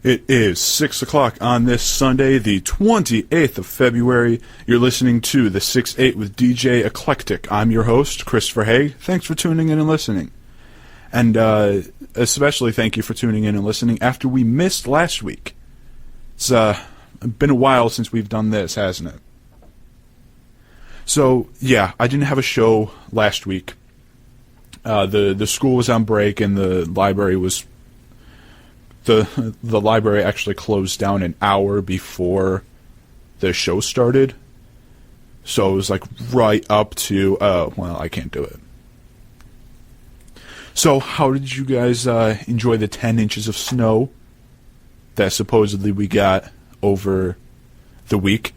It is 6 o'clock on this Sunday, the 28th of February. You're listening to the 6-8 with DJ Eclectic. I'm your host, Christopher Haig. Thanks for tuning in and listening. And especially thank you for tuning in and listening after we missed last week. It's been a while since we've done this, hasn't it? So, yeah, I didn't have a show last week. The school was on break and the library was... The library actually closed down an hour before the show started. So it was like right up to, well, I can't do it. So how did you guys enjoy the 10 inches of snow that supposedly we got over the week?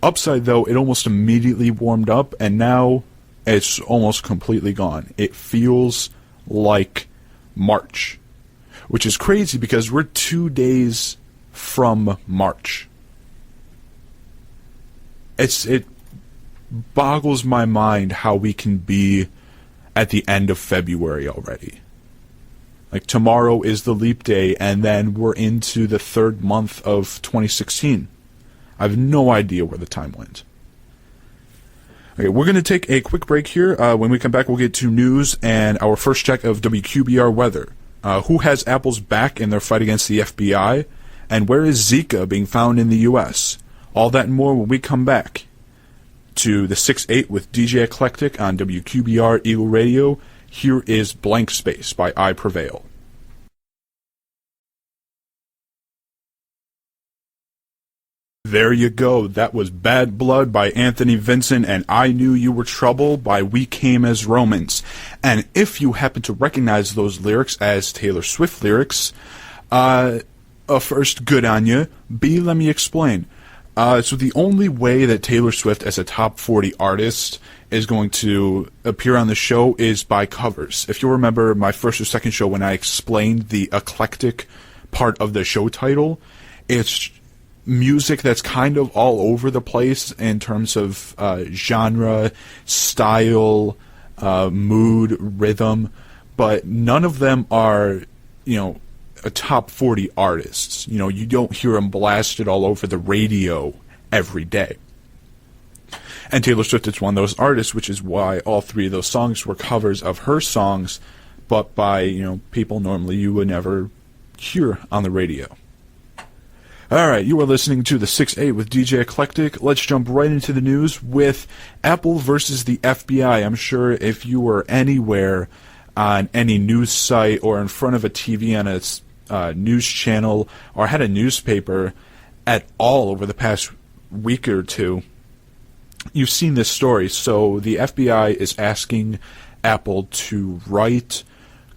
Upside, though, it almost immediately warmed up, and now it's almost completely gone. It feels like March. Which is crazy because we're 2 days from March. It boggles my mind how we can be at the end of February already. Like, tomorrow is the leap day, and then we're into the third month of 2016. I have no idea where the time went. Okay, we're going to take a quick break here. When we come back, we'll get to news and our first check of WQBR weather. Who has Apple's back in their fight against the FBI? And where is Zika being found in the U.S.? All that and more when we come back to the 6-8 with DJ Eclectic on WQBR Eagle Radio. Here is Blank Space by I Prevail. There you go. That was Bad Blood by Anthony Vincent and I Knew You Were Trouble by We Came as Romans. And if you happen to recognize those lyrics as Taylor Swift lyrics, first, good on you. B, let me explain. So the only way that Taylor Swift as a top 40 artist is going to appear on the show is by covers. If you remember my first or second show when I explained the eclectic part of the show title, it's music that's kind of all over the place in terms of genre, style, mood, rhythm, but none of them are, a top 40 artists. You don't hear them blasted all over the radio every day. And Taylor Swift is one of those artists, which is why all three of those songs were covers of her songs, but by, people normally you would never hear on the radio. Alright, you are listening to the 6-8 with DJ Eclectic. Let's jump right into the news with Apple versus the FBI. I'm sure if you were anywhere on any news site or in front of a TV on a news channel or had a newspaper at all over the past week or two, you've seen this story. So the FBI is asking Apple to write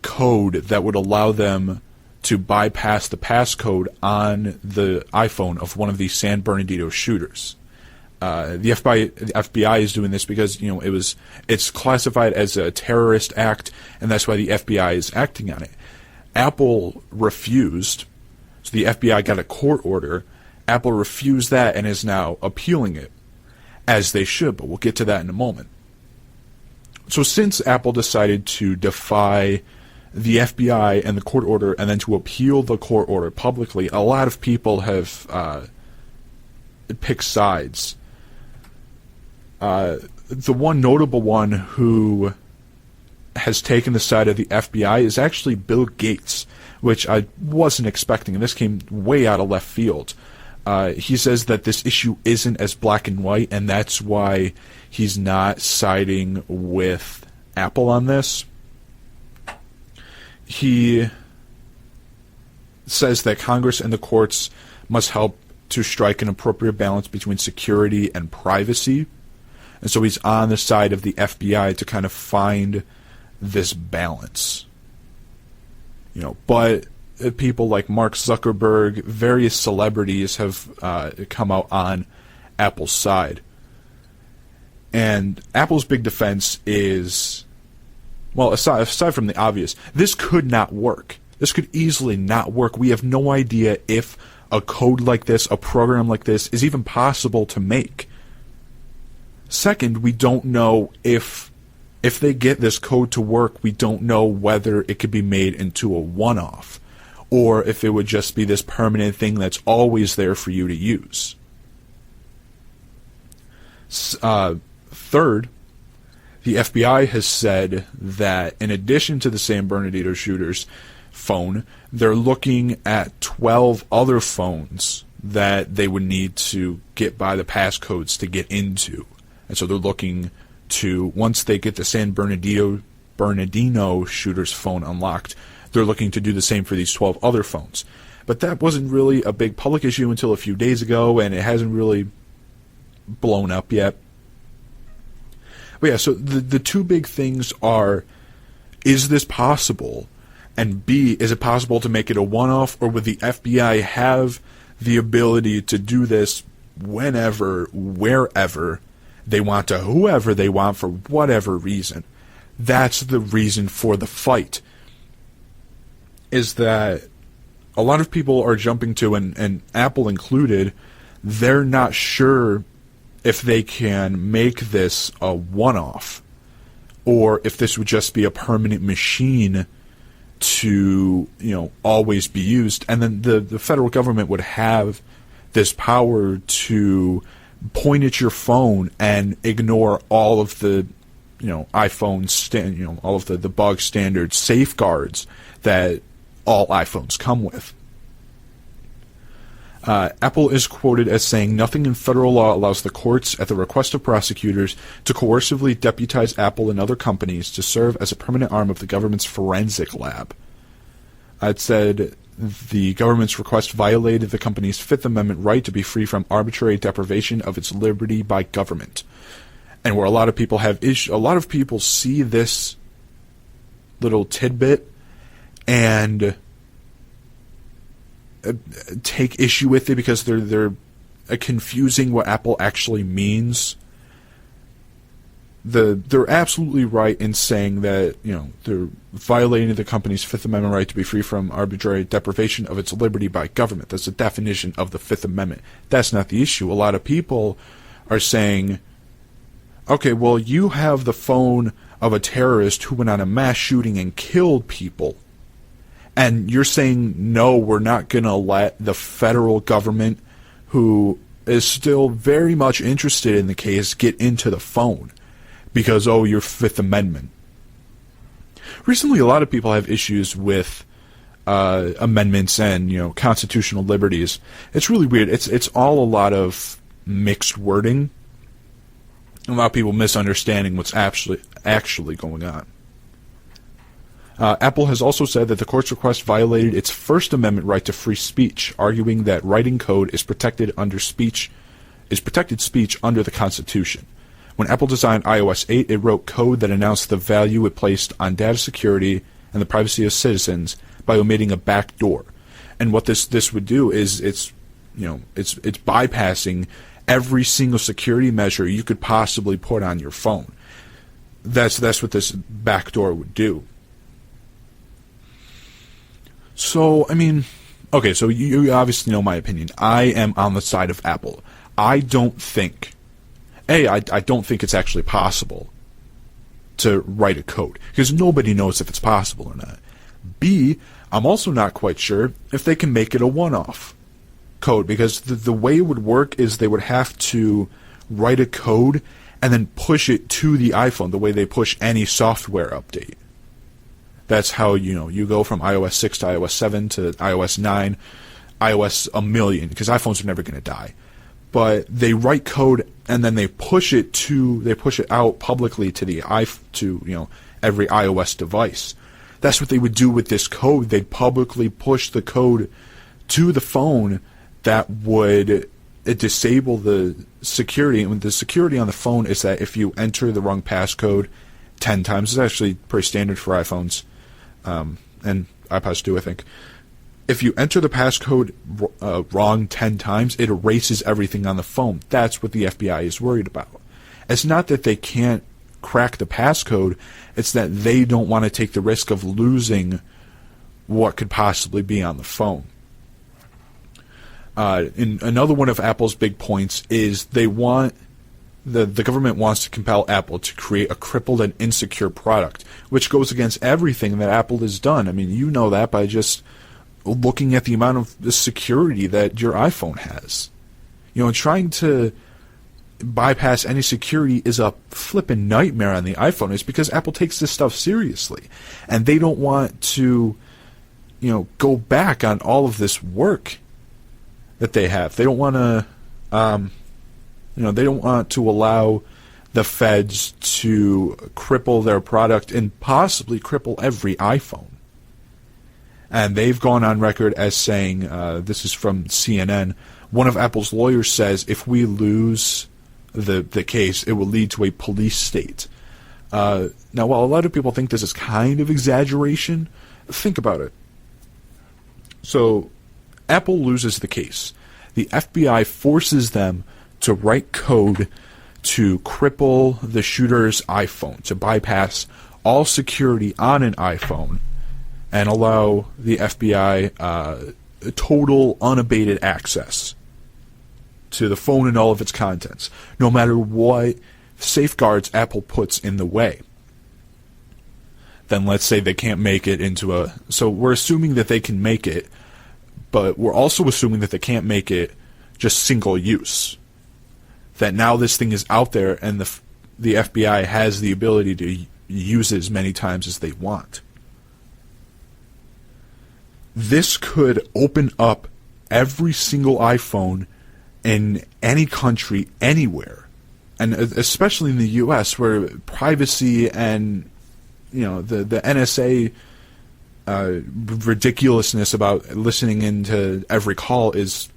code that would allow them to bypass the passcode on the iPhone of one of the San Bernardino shooters. The FBI is doing this because it's classified as a terrorist act, and that's why the FBI is acting on it. Apple refused, so the FBI got a court order. Apple refused that and is now appealing it, as they should, but we'll get to that in a moment. So since Apple decided to defy the FBI and the court order, and then to appeal the court order publicly, a lot of people have picked sides. The one notable one who has taken the side of the FBI is actually Bill Gates, which I wasn't expecting, and this came way out of left field. He says that this issue isn't as black and white, and that's why he's not siding with Apple on this. He says that Congress and the courts must help to strike an appropriate balance between security and privacy. And so he's on the side of the FBI to kind of find this balance. But people like Mark Zuckerberg, various celebrities have come out on Apple's side. And Apple's big defense is, well, aside from the obvious, this could not work. This could easily not work. We have no idea if a code like this, a program like this, is even possible to make. Second, we don't know if they get this code to work, we don't know whether it could be made into a one-off, or if it would just be this permanent thing that's always there for you to use. Third, the FBI has said that in addition to the San Bernardino shooter's phone, they're looking at 12 other phones that they would need to get by the passcodes to get into. And so they're looking to, once they get the San Bernardino shooter's phone unlocked, they're looking to do the same for these 12 other phones. But that wasn't really a big public issue until a few days ago, and it hasn't really blown up yet. But yeah, so the two big things are, is this possible? And B, is it possible to make it a one-off, or would the FBI have the ability to do this whenever, wherever they want to, whoever they want, for whatever reason? That's the reason for the fight, is that a lot of people are jumping to, and Apple included, they're not sure if they can make this a one-off, or if this would just be a permanent machine to, always be used. And then the federal government would have this power to point at your phone and ignore all of the, iPhone all of the bug standard safeguards that all iPhones come with. Apple is quoted as saying, "Nothing in federal law allows the courts, at the request of prosecutors, to coercively deputize Apple and other companies to serve as a permanent arm of the government's forensic lab." It said the government's request violated the company's Fifth Amendment right to be free from arbitrary deprivation of its liberty by government. And where a lot of people have a lot of people see this little tidbit and take issue with it because they're confusing what Apple actually means. They're absolutely right in saying that they're violating the company's Fifth Amendment right to be free from arbitrary deprivation of its liberty by government. That's the definition of the Fifth Amendment. That's not the issue. A lot of people are saying, okay, well, you have the phone of a terrorist who went on a mass shooting and killed people. And you're saying, no, we're not going to let the federal government, who is still very much interested in the case, get into the phone because, your Fifth Amendment. Recently, a lot of people have issues with amendments and, constitutional liberties. It's really weird. It's all a lot of mixed wording. A lot of people misunderstanding what's actually going on. Apple has also said that the court's request violated its First Amendment right to free speech, arguing that writing code is protected speech under the Constitution. When Apple designed iOS 8, it wrote code that announced the value it placed on data security and the privacy of citizens by omitting a backdoor. And what this would do is it's bypassing every single security measure you could possibly put on your phone. That's what this backdoor would do. So, okay, so you obviously know my opinion. I am on the side of Apple. I don't think it's actually possible to write a code, because nobody knows if it's possible or not. B, I'm also not quite sure if they can make it a one-off code, because the way it would work is they would have to write a code and then push it to the iPhone the way they push any software update. That's how, you go from iOS 6 to iOS 7 to iOS 9, iOS a million, because iPhones are never going to die. But they write code and then they push it out publicly to every iOS device. That's what they would do with this code. They'd publicly push the code to the phone that would disable the security. And the security on the phone is that if you enter the wrong passcode 10 times, it's actually pretty standard for iPhones. And iPods too, I think. If you enter the passcode wrong 10 times, it erases everything on the phone. That's what the FBI is worried about. It's not that they can't crack the passcode, it's that they don't want to take the risk of losing what could possibly be on the phone. And another one of Apple's big points is they want the government wants to compel Apple to create a crippled and insecure product, which goes against everything that Apple has done. You know that by just looking at the amount of the security that your iPhone has. Trying to bypass any security is a flippin' nightmare on the iPhone. It's because Apple takes this stuff seriously, and they don't want to, go back on all of this work that they have. They don't want to, they don't want to allow the feds to cripple their product and possibly cripple every iPhone. And they've gone on record as saying, this is from CNN, one of Apple's lawyers says if we lose the case, it will lead to a police state. Now, while a lot of people think this is kind of exaggeration, think about it. So, Apple loses the case. The FBI forces them to write code to cripple the shooter's iPhone, to bypass all security on an iPhone, and allow the FBI total unabated access to the phone and all of its contents, no matter what safeguards Apple puts in the way. Then let's say they can't make it into a... So we're assuming that they can make it, but we're also assuming that they can't make it just single use. That now this thing is out there and the FBI has the ability to use it as many times as they want. This could open up every single iPhone in any country, anywhere, and especially in the U.S., where privacy and the NSA ridiculousness about listening into every call is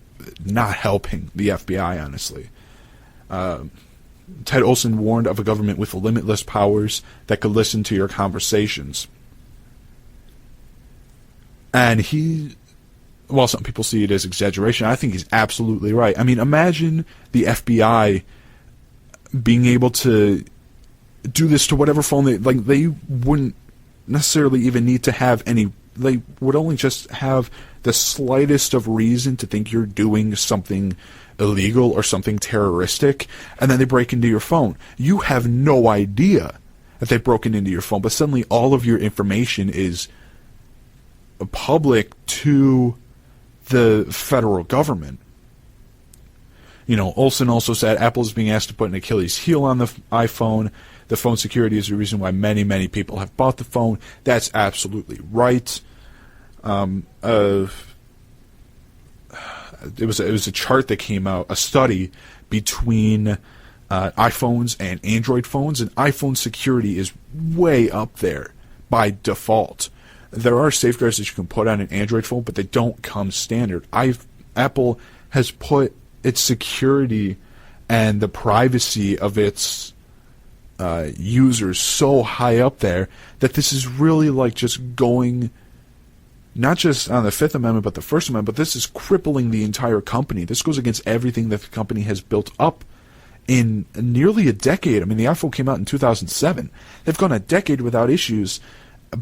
not helping the FBI, honestly. Ted Olson warned of a government with limitless powers that could listen to your conversations. And while some people see it as exaggeration, I think he's absolutely right. I mean, imagine the FBI being able to do this to whatever phone they wouldn't necessarily even need to have any. They would only just have the slightest of reason to think you're doing something illegal or something terroristic, and then they break into your phone. You have no idea that they've broken into your phone, but suddenly all of your information is public to the federal government. Olson also said Apple is being asked to put an Achilles heel on the iPhone. The phone security is the reason why many, many people have bought the phone. That's absolutely right. It was a chart that came out, a study between iPhones and Android phones, and iPhone security is way up there by default. There are safeguards that you can put on an Android phone, but they don't come standard. Apple has put its security and the privacy of its users so high up there that this is really like just going, not just on the Fifth Amendment, but the First Amendment, but this is crippling the entire company. This goes against everything that the company has built up in nearly a decade. I mean, the iPhone came out in 2007. They've gone a decade without issues,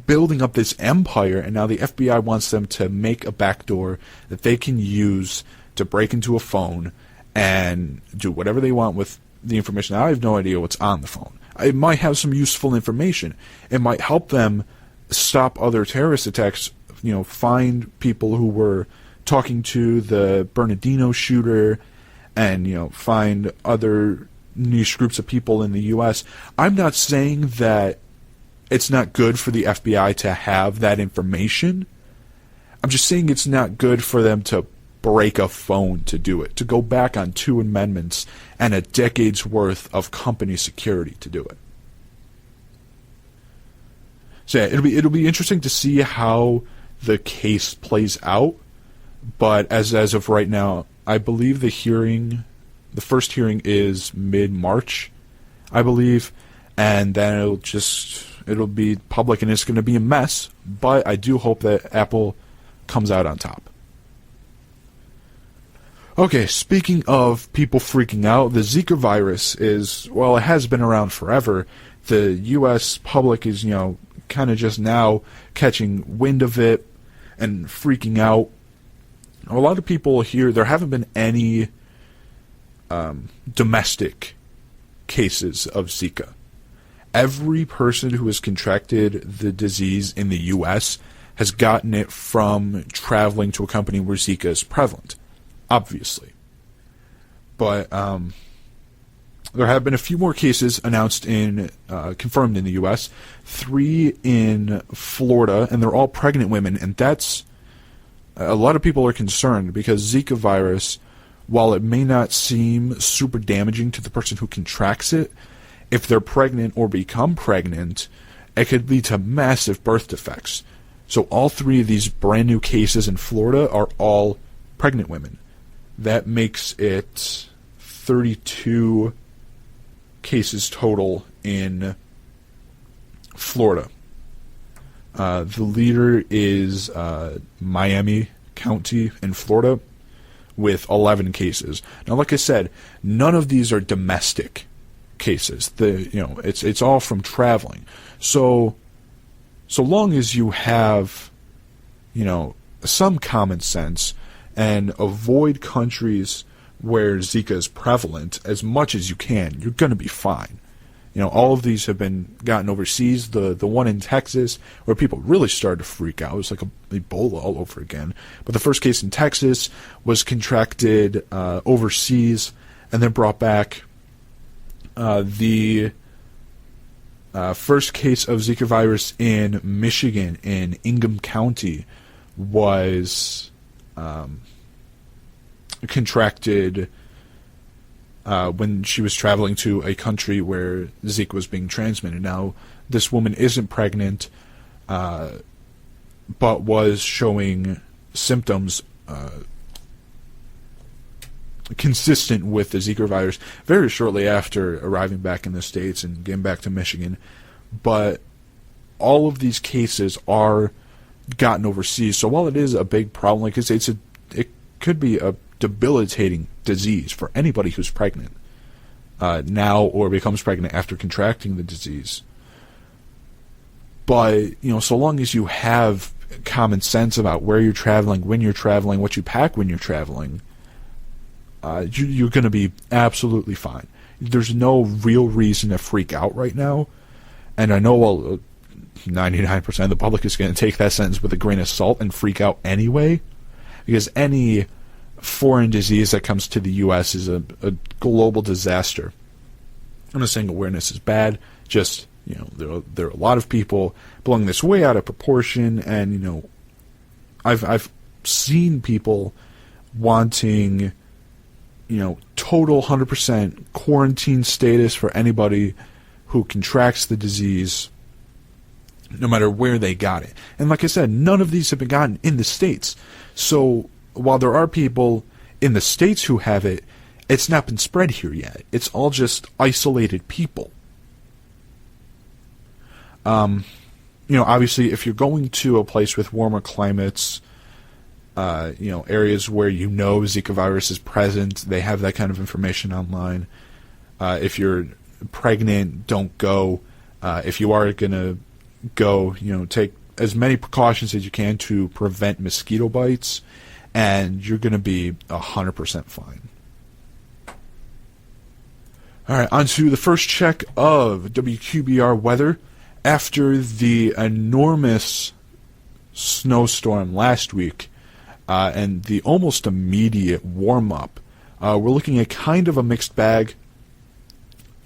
building up this empire, and now the FBI wants them to make a backdoor that they can use to break into a phone and do whatever they want with the information. Now, I have no idea what's on the phone. It might have some useful information. It might help them stop other terrorist attacks, find people who were talking to the Bernardino shooter, and, find other niche groups of people in the U.S. I'm not saying that it's not good for the FBI to have that information. I'm just saying it's not good for them to break a phone to do it, to go back on 2 amendments and a decade's worth of company security to do it. So yeah, it'll be interesting to see how the case plays out, but as of right now, I believe the first hearing is mid-March, I believe, and then it'll be public and it's going to be a mess, but I do hope that Apple comes out on top. Okay, speaking of people freaking out, the Zika virus it has been around forever. The U.S. public is, kind of just now catching wind of it and freaking out. A lot of people here, there haven't been any domestic cases of Zika. Every person who has contracted the disease in the U.S. has gotten it from traveling to a company where Zika is prevalent, obviously. But there have been a few more cases announced confirmed in the U.S., 3 in Florida, and they're all pregnant women, and that's, a lot of people are concerned because Zika virus, while it may not seem super damaging to the person who contracts it, if they're pregnant or become pregnant, it could lead to massive birth defects. So all 3 of these brand new cases in Florida are all pregnant women. That makes it 32 cases total in Florida. The leader is Miami County in Florida with 11 cases. Now, like I said, none of these are domestic cases. It's all from traveling. So long as you have, some common sense and avoid countries where Zika is prevalent as much as you can, you're going to be fine. All of these have been gotten overseas. The one in Texas, where people really started to freak out, it was like Ebola all over again. But the first case in Texas was contracted overseas and then brought back. The first case of Zika virus in Michigan, in Ingham County, was contracted when she was traveling to a country where Zika was being transmitted. Now, this woman isn't pregnant, but was showing symptoms consistent with the Zika virus very shortly after arriving back in the States and getting back to Michigan. But all of these cases are gotten overseas. So while it is a big problem, like I say, it could be a debilitating disease for anybody who's pregnant now or becomes pregnant after contracting the disease. But, so long as you have common sense about where you're traveling, when you're traveling, what you pack when you're traveling, you're going to be absolutely fine. There's no real reason to freak out right now. And I know 99% of the public is going to take that sentence with a grain of salt and freak out anyway, because any foreign disease that comes to the U.S. is a global disaster. I'm not saying awareness is bad, just, there are a lot of people blowing this way out of proportion, and, I've seen people wanting, total 100% quarantine status for anybody who contracts the disease, no matter where they got it. And like I said, none of these have been gotten in the States. So while there are people in the States who have it, it's not been spread here yet. It's all just isolated people. Obviously, if you're going to a place with warmer climates, areas where Zika virus is present, they have that kind of information online. If you're pregnant, don't go. If you are going to go, take as many precautions as you can to prevent mosquito bites, and you're going to be 100% fine. All right, on to the first check of WQBR weather. After the enormous snowstorm last week and the almost immediate warm-up, we're looking at kind of a mixed bag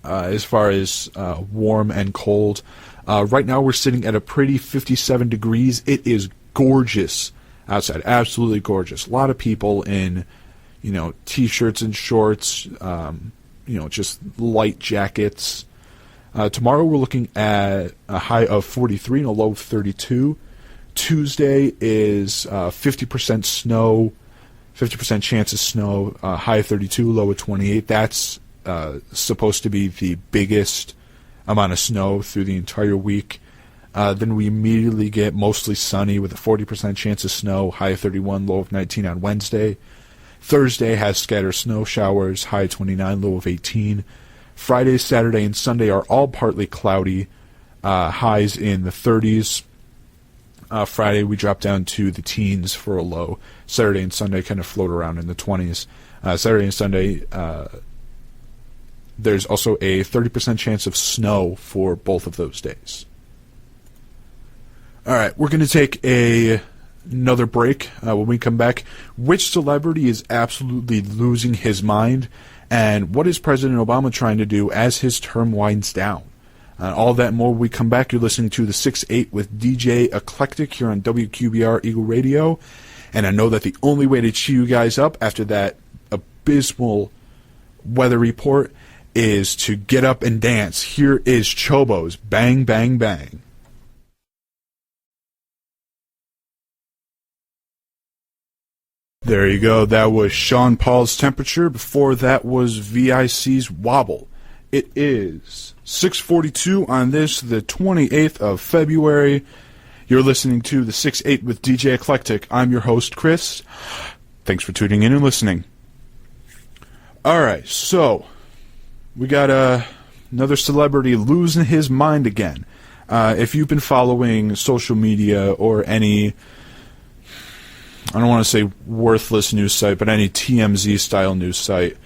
as far as warm and cold. Right now we're sitting at a pretty 57 degrees. It is gorgeous outside, absolutely gorgeous. A lot of people in, t-shirts and shorts, just light jackets. Tomorrow we're looking at a high of 43 and a low of 32. Tuesday is 50% snow, 50% chance of snow, high of 32, low of 28. That's supposed to be the biggest amount of snow through the entire week. Then we immediately get mostly sunny with a 40% chance of snow, high of 31, low of 19 on Wednesday. Thursday has scattered snow showers, high of 29, low of 18. Friday, Saturday, and Sunday are all partly cloudy, highs in the 30s. Friday we drop down to the teens for a low. Saturday and Sunday kind of float around in the 20s. Saturday and Sunday, there's also a 30% chance of snow for both of those days. All right, we're going to take another break. When we come back, which celebrity is absolutely losing his mind, and what is President Obama trying to do as his term winds down? All that and more when we come back. You're listening to the 6-8 with DJ Eclectic here on WQBR Eagle Radio. And I know that the only way to cheer you guys up after that abysmal weather report is to get up and dance. Here is Chobo's Bang Bang Bang. There you go. That was Sean Paul's Temperature. Before that was VIC's Wobble. It is 6:42 on this, the 28th of February. You're listening to the 6-8 with DJ Eclectic. I'm your host, Chris. Thanks for tuning in and listening. All right, so we got another celebrity losing his mind again. If you've been following social media or any, I don't want to say worthless news site, but any TMZ-style news site,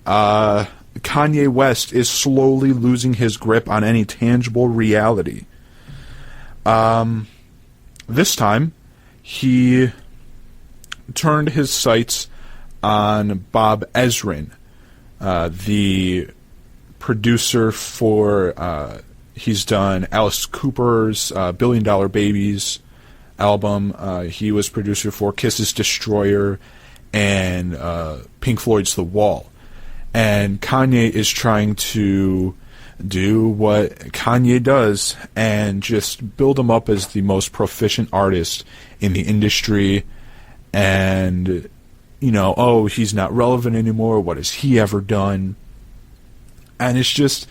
Kanye West is slowly losing his grip on any tangible reality. This time, he turned his sights on Bob Ezrin, the producer for, he's done Alice Cooper's Billion Dollar Babies album. He was producer for Kiss's Destroyer and Pink Floyd's The Wall. And Kanye is trying to do what Kanye does and just build him up as the most proficient artist in the industry. And, you know, oh, he's not relevant anymore. What has he ever done? And it's just,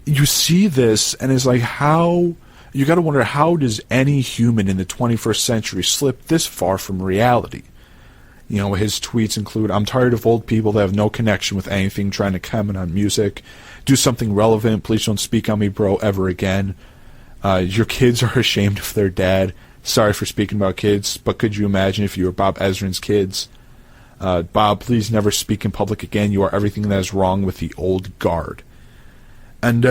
you see this and it's like, how, you got to wonder, how does any human in the 21st century slip this far from reality? You know, his tweets include, I'm tired of old people that have no connection with anything trying to comment on music. Do something relevant. Please don't speak on me, bro, ever again. Your kids are ashamed of their dad. Sorry for speaking about kids, but could you imagine if you were Bob Ezrin's kids? Bob, please never speak in public again. You are everything that is wrong with the old guard. And,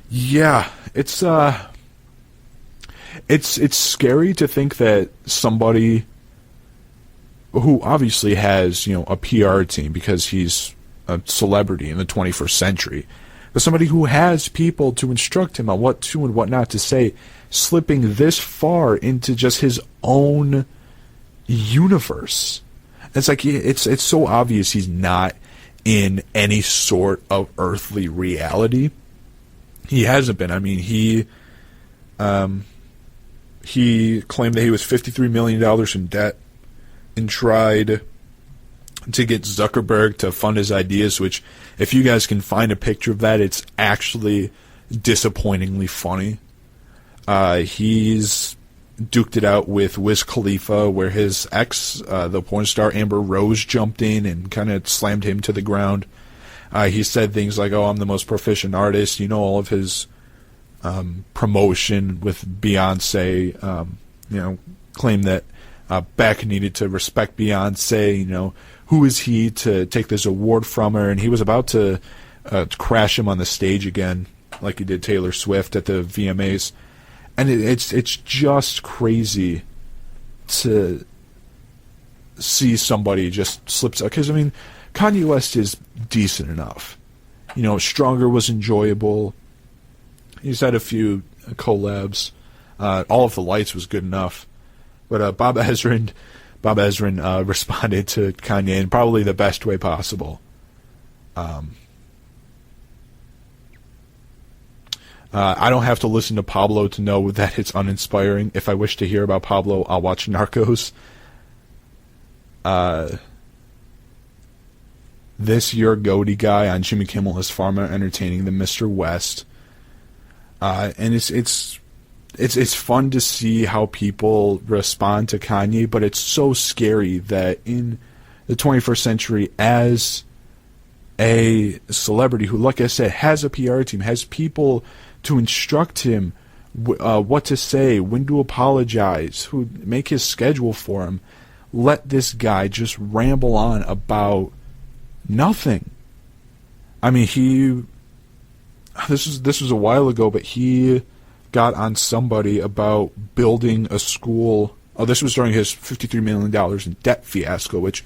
yeah, it's scary to think that somebody who obviously has, you know, a PR team because he's a celebrity in the 21st century, but somebody who has people to instruct him on what to and what not to say, slipping this far into just his own universe. It's like, it's so obvious he's not in any sort of earthly reality. He hasn't been. I mean, he claimed that he was $53 million in debt and tried to get Zuckerberg to fund his ideas, which, if you guys can find a picture of that, it's actually disappointingly funny. He's duked it out with Wiz Khalifa, where his ex, the porn star Amber Rose, jumped in and kind of slammed him to the ground. He said things like, oh, I'm the most proficient artist. You know, all of his promotion with Beyonce, you know, claimed that Beck needed to respect Beyonce. You know, who is he to take this award from her? And he was about to crash him on the stage again, like he did Taylor Swift at the VMAs. And it's just crazy to see somebody just slips out. Because, I mean, Kanye West is decent enough. You know, Stronger was enjoyable. He's had a few collabs. All of the Lights was good enough. But Bob Ezrin responded to Kanye in probably the best way possible. I don't have to listen to Pablo to know that it's uninspiring. If I wish to hear about Pablo, I'll watch Narcos. This Your Goatee guy on Jimmy Kimmel is far more entertaining than Mr. West. And it's fun to see how people respond to Kanye, but it's so scary that in the 21st century, as a celebrity who, like I said, has a PR team, has people to instruct him what to say, when to apologize, who make his schedule for him, let this guy just ramble on about nothing. I mean, this was a while ago, but he got on somebody about building a school. Oh, this was during his $53 million in debt fiasco, which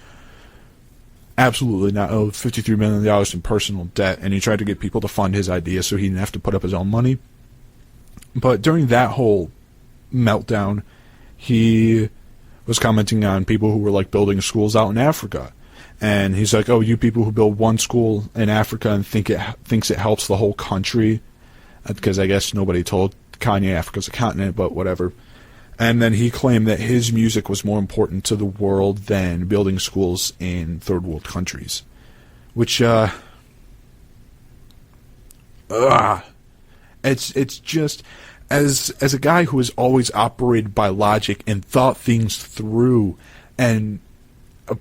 absolutely not. Oh, $53 million in personal debt, and he tried to get people to fund his idea so he didn't have to put up his own money. But during that whole meltdown, he was commenting on people who were like building schools out in Africa. And he's like, oh, you people who build one school in Africa and thinks it helps the whole country, because I guess nobody told Kanye Africa's a continent, but whatever. And then he claimed that his music was more important to the world than building schools in third world countries. Which, it's just, as a guy who has always operated by logic and thought things through and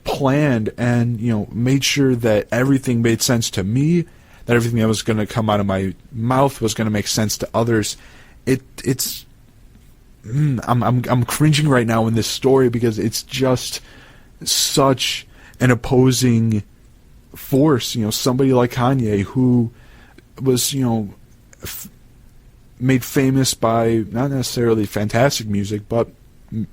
planned and, made sure that everything made sense to me, that everything that was going to come out of my mouth was going to make sense to others. I'm cringing right now in this story because it's just such an opposing force. Somebody like Kanye, who was, made famous by not necessarily fantastic music, but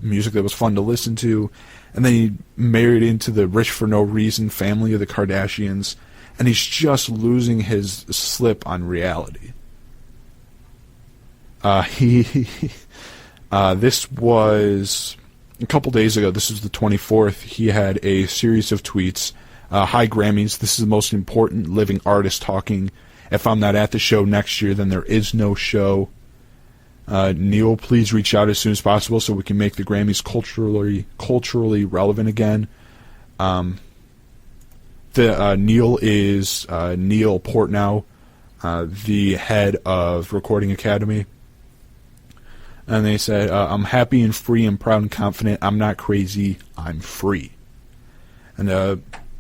music that was fun to listen to. And then he married into the rich for no reason family of the Kardashians, and he's just losing his slip on reality. This was a couple days ago. This was the 24th. He had a series of tweets. Hi Grammys, this is the most important living artist talking. If I'm not at the show next year, then there is no show. Neil, please reach out as soon as possible so we can make the Grammys culturally relevant again. Neil is Neil Portnow, the head of Recording Academy. And they said, I'm happy and free and proud and confident. I'm not crazy. I'm free. And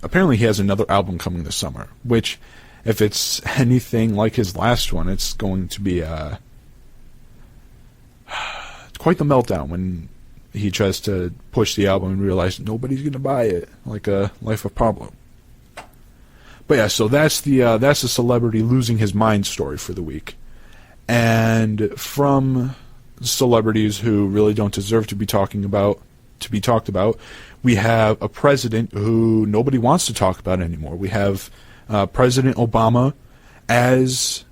apparently he has another album coming this summer, which, if it's anything like his last one, it's going to be quite the meltdown when he tries to push the album and realize nobody's going to buy it, like a Life of Pablo. But yeah, so that's the celebrity losing his mind story for the week. And from celebrities who really don't deserve to be talked about, we have a president who nobody wants to talk about anymore. We have President Obama. As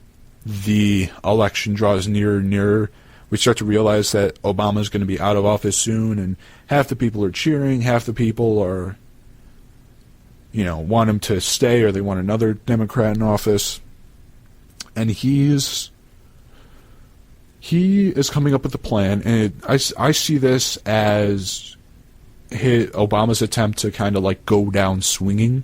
the election draws nearer and nearer, we start to realize that Obama is going to be out of office soon, and half the people are cheering, half the people are, want him to stay, or they want another Democrat in office. And he is coming up with a plan, and I see this as Obama's attempt to kind of like go down swinging.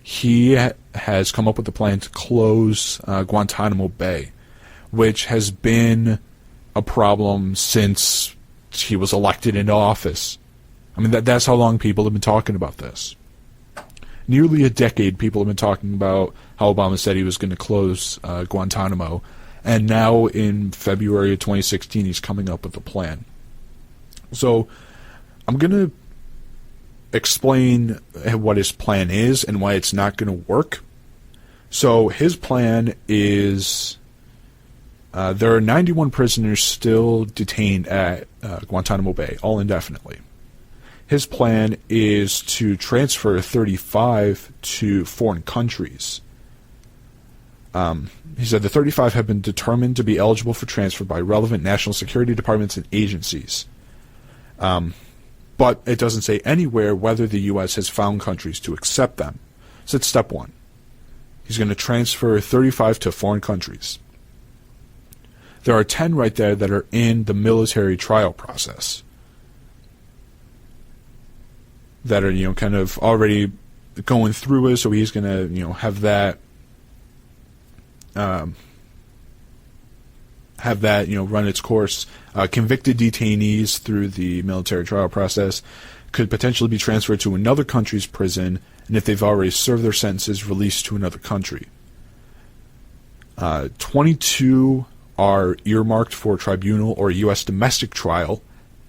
He has come up with a plan to close Guantanamo Bay, which has been a problem since he was elected into office. I mean, that's how long people have been talking about this. Nearly a decade people have been talking about how Obama said he was going to close Guantanamo, and now in February of 2016 he's coming up with a plan. So I'm going to explain what his plan is and why it's not going to work. So his plan is there are 91 prisoners still detained at Guantanamo Bay, all indefinitely. His plan is to transfer 35 to foreign countries. He said the 35 have been determined to be eligible for transfer by relevant national security departments and agencies. But it doesn't say anywhere whether the U.S. has found countries to accept them. So that's step one. He's going to transfer 35 to foreign countries. There are 10 right there that are in the military trial process, that are, kind of already going through it, so he's going to, have that, run its course. Convicted detainees through the military trial process could potentially be transferred to another country's prison, and if they've already served their sentences, released to another country. 22 are earmarked for tribunal or a U.S. domestic trial.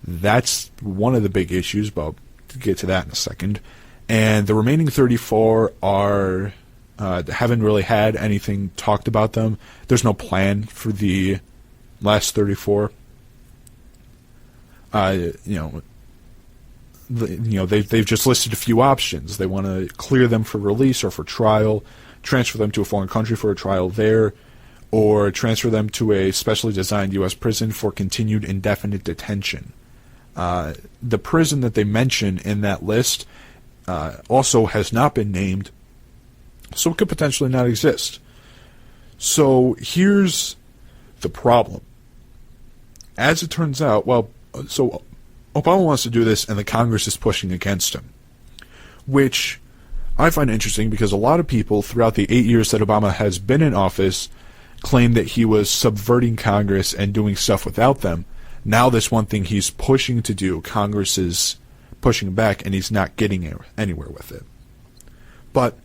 That's one of the big issues, but I'll get to that in a second. And the remaining 34 are haven't really had anything talked about them. There's no plan for the last 34. They've just listed a few options. They want to clear them for release or for trial, transfer them to a foreign country for a trial there, or transfer them to a specially designed U.S. prison for continued indefinite detention. The prison that they mention in that list also has not been named, so it could potentially not exist. So here's the problem. As it turns out, so Obama wants to do this, and the Congress is pushing against him, which I find interesting because a lot of people throughout the 8 years that Obama has been in office claim that he was subverting Congress and doing stuff without them. Now this one thing he's pushing to do, Congress is pushing back, and he's not getting anywhere with it. But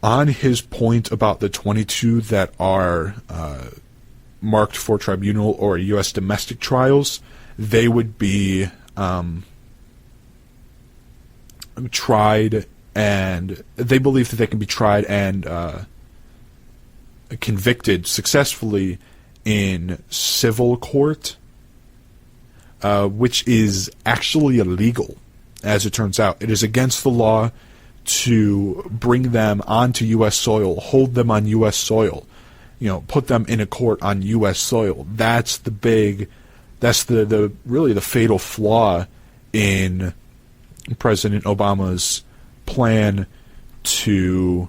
on his point about the 22 that are marked for tribunal or U.S. domestic trials, they would be tried, and they believe that they can be tried and convicted successfully in civil court, which is actually illegal, as it turns out. It is against the law to bring them onto U.S. soil, hold them on U.S. soil, put them in a court on U.S. soil. That's the really the fatal flaw in President Obama's plan to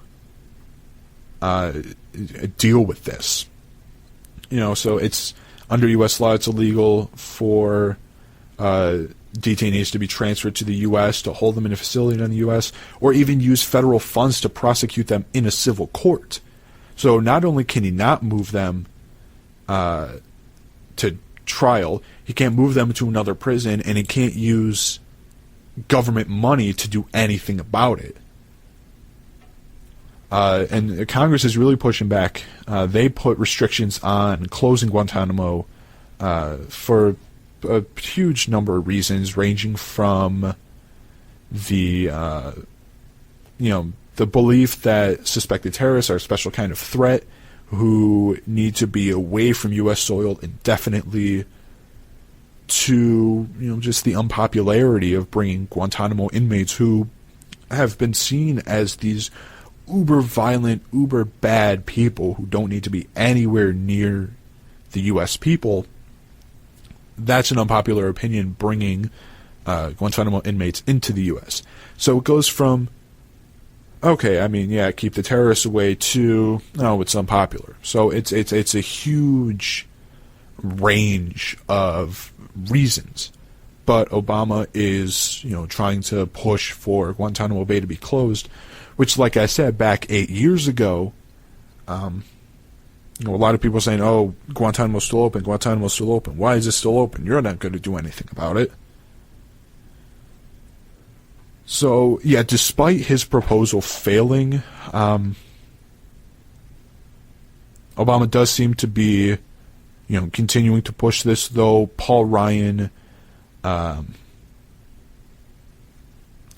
deal with this. So it's under U.S. law, it's illegal for detainees to be transferred to the U.S., to hold them in a facility in the U.S., or even use federal funds to prosecute them in a civil court. So not only can he not move them to trial, he can't move them to another prison, and he can't use government money to do anything about it. And Congress is really pushing back. They put restrictions on closing Guantanamo for a huge number of reasons, ranging from the belief that suspected terrorists are a special kind of threat who need to be away from U.S. soil indefinitely, to just the unpopularity of bringing Guantanamo inmates who have been seen as these uber violent, uber bad people who don't need to be anywhere near the U.S. people. That's an unpopular opinion, bringing Guantanamo inmates into the U.S. So it goes from, keep the terrorists away, to, no, it's unpopular. So it's a huge range of reasons. But Obama is, trying to push for Guantanamo Bay to be closed, which, like I said, back 8 years ago, a lot of people are saying, oh, Guantanamo's still open, Guantanamo's still open. Why is it still open? You're not going to do anything about it. So, yeah, despite his proposal failing, Obama does seem to be, continuing to push this, though Paul Ryan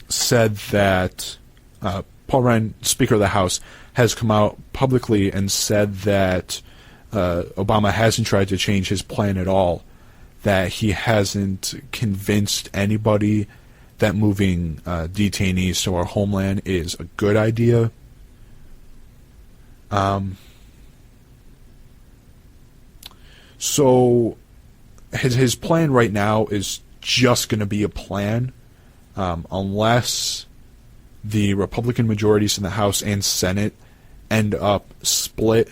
said that Paul Ryan, Speaker of the House, has come out publicly and said that Obama hasn't tried to change his plan at all, that he hasn't convinced anybody that moving detainees to our homeland is a good idea. So his plan right now is just going to be a plan, unless the Republican majorities in the House and Senate end up split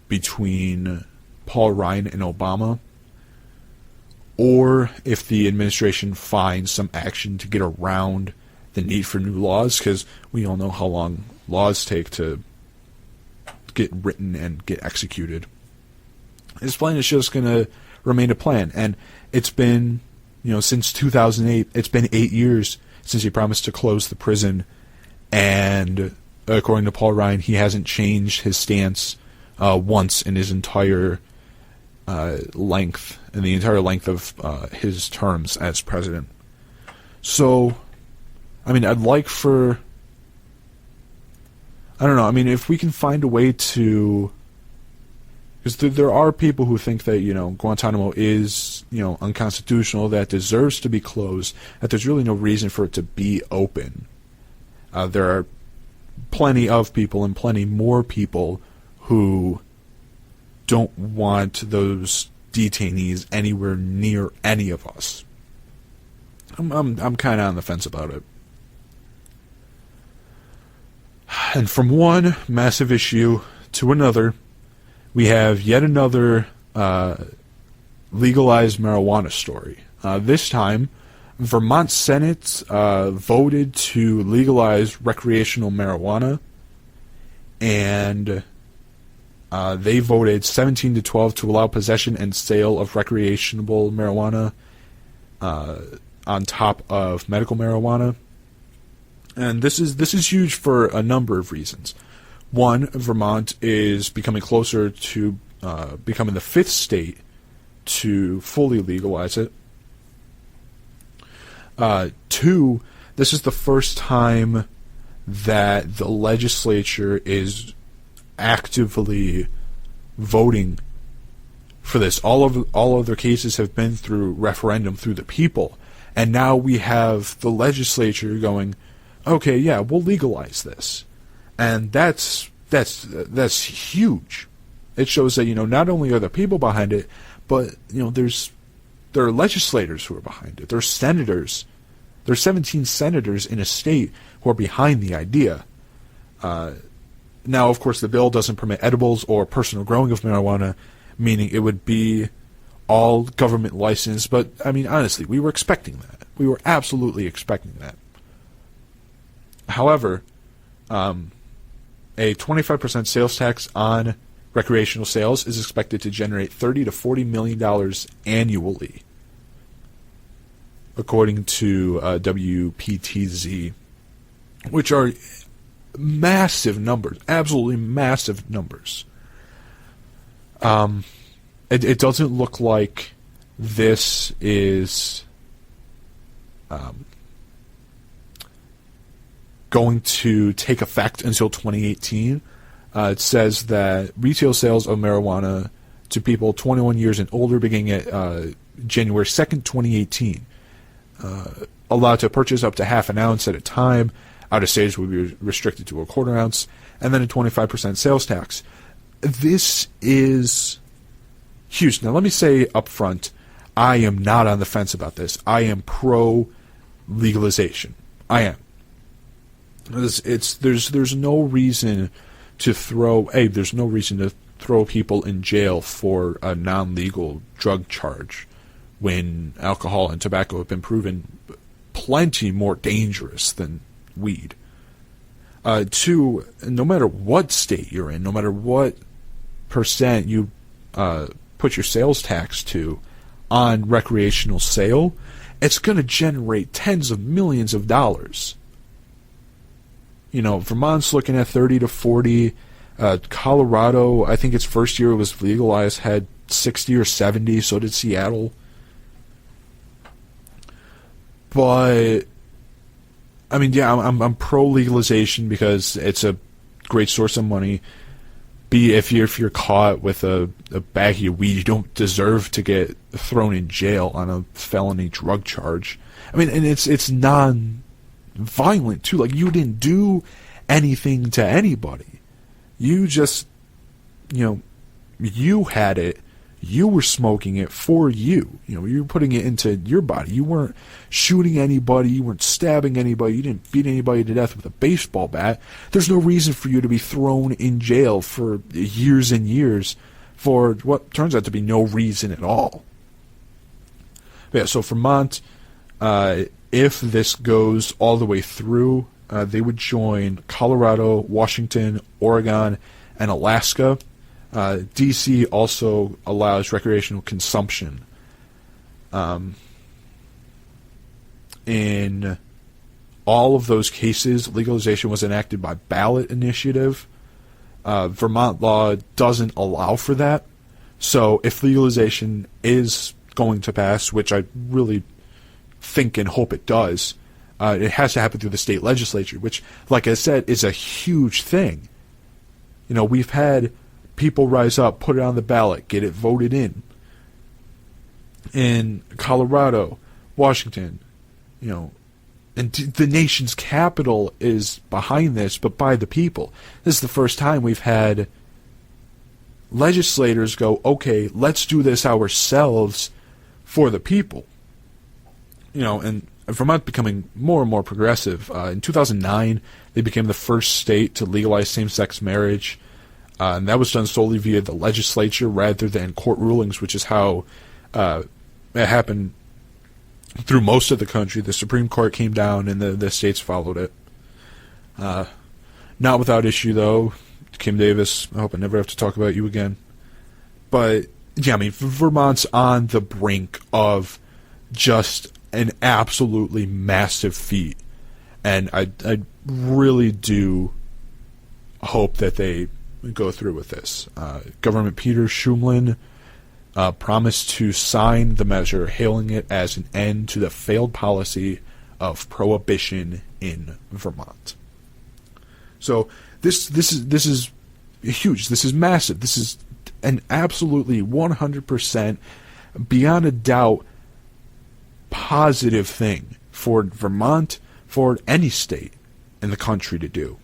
between Paul Ryan and Obama, or if the administration finds some action to get around the need for new laws, because we all know how long laws take to get written and get executed. His plan is just going to remain a plan, and it's been, since 2008, it's been 8 years since he promised to close the prison, and according to Paul Ryan, he hasn't changed his stance once in his entire length of his terms as president. So, I'd like for, if we can find a way to Because there are people who think that, Guantanamo is, unconstitutional, that deserves to be closed, that there's really no reason for it to be open. There are plenty of people and plenty more people who don't want those detainees anywhere near any of us. I'm kind of on the fence about it. And from one massive issue to another, we have yet another legalized marijuana story. This time, Vermont Senate voted to legalize recreational marijuana, and they voted 17-12 to allow possession and sale of recreational marijuana on top of medical marijuana. And this is huge for a number of reasons. One, Vermont is becoming closer to becoming the 5th state to fully legalize it. 2, this is the first time that the legislature is actively voting for this. All of their cases have been through referendum, through the people, and now we have the legislature going, okay, yeah, we'll legalize this. And that's huge. It shows that, not only are the people behind it, but, there are legislators who are behind it. There are senators. There are 17 senators in a state who are behind the idea. Now, of course, the bill doesn't permit edibles or personal growing of marijuana, meaning it would be all government licensed. But, honestly, we were expecting that. We were absolutely expecting that. However, a 25% sales tax on recreational sales is expected to generate $30 to $40 million annually, according to WPTZ, which are massive numbers, absolutely massive numbers. It doesn't look like this is going to take effect until 2018. It says that retail sales of marijuana to people 21 years and older beginning at January 2nd, 2018. Allowed to purchase up to half an ounce at a time. Out of stage will be restricted to a quarter ounce. And then a 25% sales tax. This is huge. Now let me say up front, I am not on the fence about this. I am pro legalization. I am. There's no reason to throw people in jail for a non-legal drug charge when alcohol and tobacco have been proven plenty more dangerous than weed. 2, no matter what state you're in, no matter what percent you put your sales tax to on recreational sale, it's going to generate tens of millions of dollars. Vermont's looking at 30 to 40. Colorado, I think its first year it was legalized, had 60 or 70. So did Seattle. But I'm pro legalization because it's a great source of money. B, if you're caught with a bag of weed, you don't deserve to get thrown in jail on a felony drug charge. And it's non-violent too. Like, you didn't do anything to anybody. You just, you had it. You were smoking it for you. You were putting it into your body. You weren't shooting anybody. You weren't stabbing anybody. You didn't beat anybody to death with a baseball bat. There's no reason for you to be thrown in jail for years and years for what turns out to be no reason at all. But yeah, so Vermont, if this goes all the way through, they would join Colorado, Washington, Oregon, and Alaska. D.C. also allows recreational consumption. In all of those cases, legalization was enacted by ballot initiative. Vermont law doesn't allow for that. So if legalization is going to pass, which I really think and hope it does, it has to happen through the state legislature, which, like I said, is a huge thing. We've had people rise up, put it on the ballot, get it voted in. In Colorado, Washington, and the nation's capital is behind this, but by the people. This is the first time we've had legislators go, okay, let's do this ourselves for the people. And Vermont becoming more and more progressive. In 2009, they became the first state to legalize same-sex marriage, and that was done solely via the legislature rather than court rulings, which is how it happened through most of the country. The Supreme Court came down, and the states followed it. Not without issue, though. Kim Davis, I hope I never have to talk about you again. But, yeah, Vermont's on the brink of just an absolutely massive feat. And I really do hope that they go through with this. Governor Peter Shumlin promised to sign the measure, hailing it as an end to the failed policy of prohibition in Vermont. So this is huge. This is massive. This is an absolutely 100%, beyond a doubt, positive thing for Vermont, for any state in the country to do.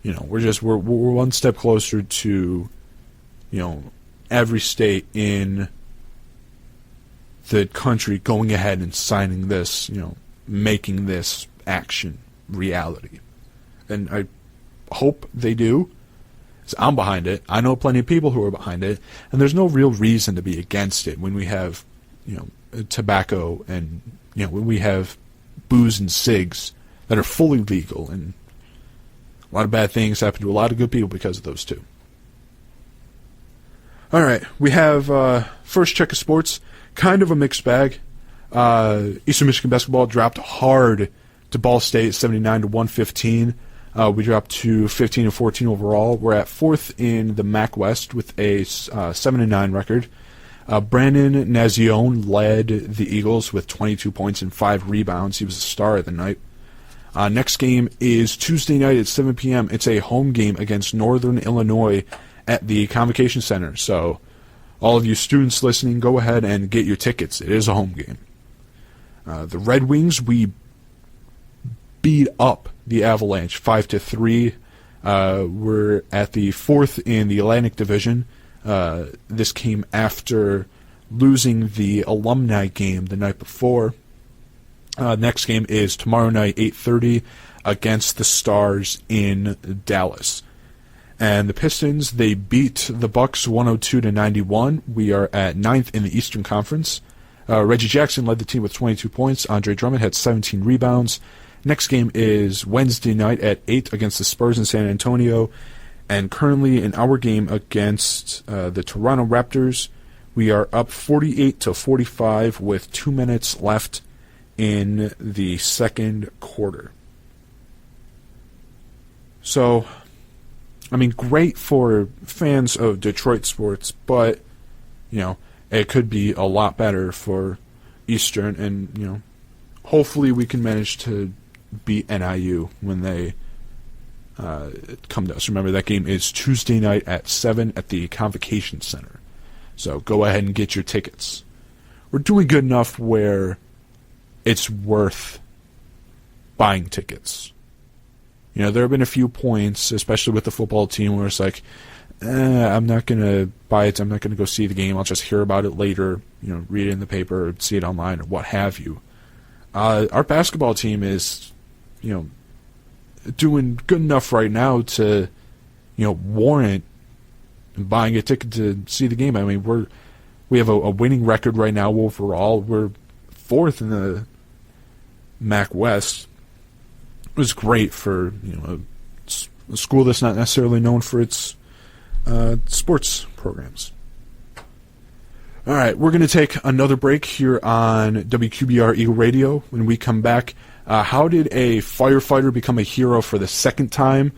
We're one step closer to, every state in the country going ahead and signing this, making this action reality. And I hope they do. 'Cause I'm behind it. I know plenty of people who are behind it, and there's no real reason to be against it when we have, tobacco and, when we have booze and cigs that are fully legal, and a lot of bad things happen to a lot of good people because of those two. All right, we have first check of sports, kind of a mixed bag. Eastern Michigan basketball dropped hard to Ball State, 79-115. We dropped to 15-14 overall. We're at fourth in the MAC West with a 7-9 record. Brandon Nazione led the Eagles with 22 points and 5 rebounds. He was the star of the night. Next game is Tuesday night at 7 p.m. It's a home game against Northern Illinois at the Convocation Center. So all of you students listening, go ahead and get your tickets. It is a home game. The Red Wings, we beat up the Avalanche 5-3. We're at the fourth in the Atlantic Division. This came after losing the alumni game the night before. Next game is tomorrow night, 8:30, against the Stars in Dallas. And the Pistons, they beat the Bucks 102-91. We are at ninth in the Eastern Conference. Reggie Jackson led the team with 22 points. Andre Drummond had 17 rebounds. Next game is Wednesday night at 8 against the Spurs in San Antonio. And currently in our game against the Toronto Raptors, we are up 48-45 with 2 minutes left in the second quarter. So, great for fans of Detroit sports, but, it could be a lot better for Eastern, and, hopefully we can manage to beat NIU when they come to us. Remember, that game is Tuesday night at 7 at the Convocation Center. So go ahead and get your tickets. We're doing good enough where it's worth buying tickets. There have been a few points, especially with the football team, where it's like, I'm not going to buy it. I'm not going to go see the game. I'll just hear about it later, read it in the paper, or see it online, or what have you. Our basketball team is, doing good enough right now to, warrant buying a ticket to see the game. We have a winning record right now overall. We're fourth in the MAC West. It was great for a school that's not necessarily known for its sports programs. All right, we're going to take another break here on WQBR Eagle Radio. When we come back, how did a firefighter become a hero for the second time?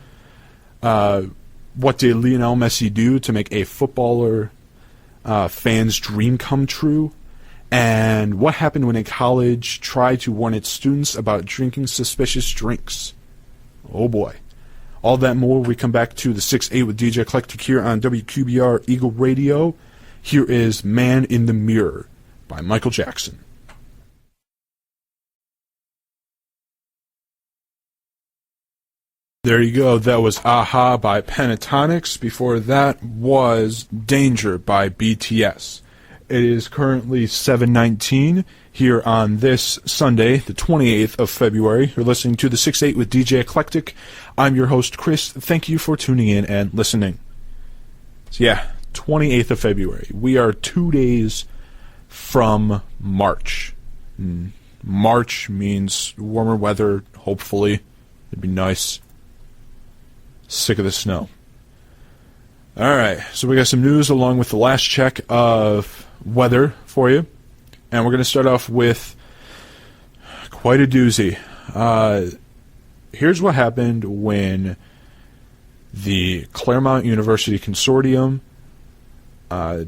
What did Lionel Messi do to make a footballer fan's dream come true? And what happened when a college tried to warn its students about drinking suspicious drinks? Oh boy. All that and more when we come back to the 6-8 with DJ Eclectic here on WQBR Eagle Radio. Here is Man in the Mirror by Michael Jackson. There you go. That was Aha by Pentatonics. Before that was Danger by BTS. It is currently 7:19 here on this Sunday, the 28th of February. You're listening to the 6-8 with DJ Eclectic. I'm your host, Chris. Thank you for tuning in and listening. So yeah, 28th of February. We are 2 days from March. March means warmer weather, hopefully. It'd be nice. Sick of the snow. Alright, so we got some news along with the last check of weather for you. And we're going to start off with quite a doozy. Here's what happened when the Claremont University Consortium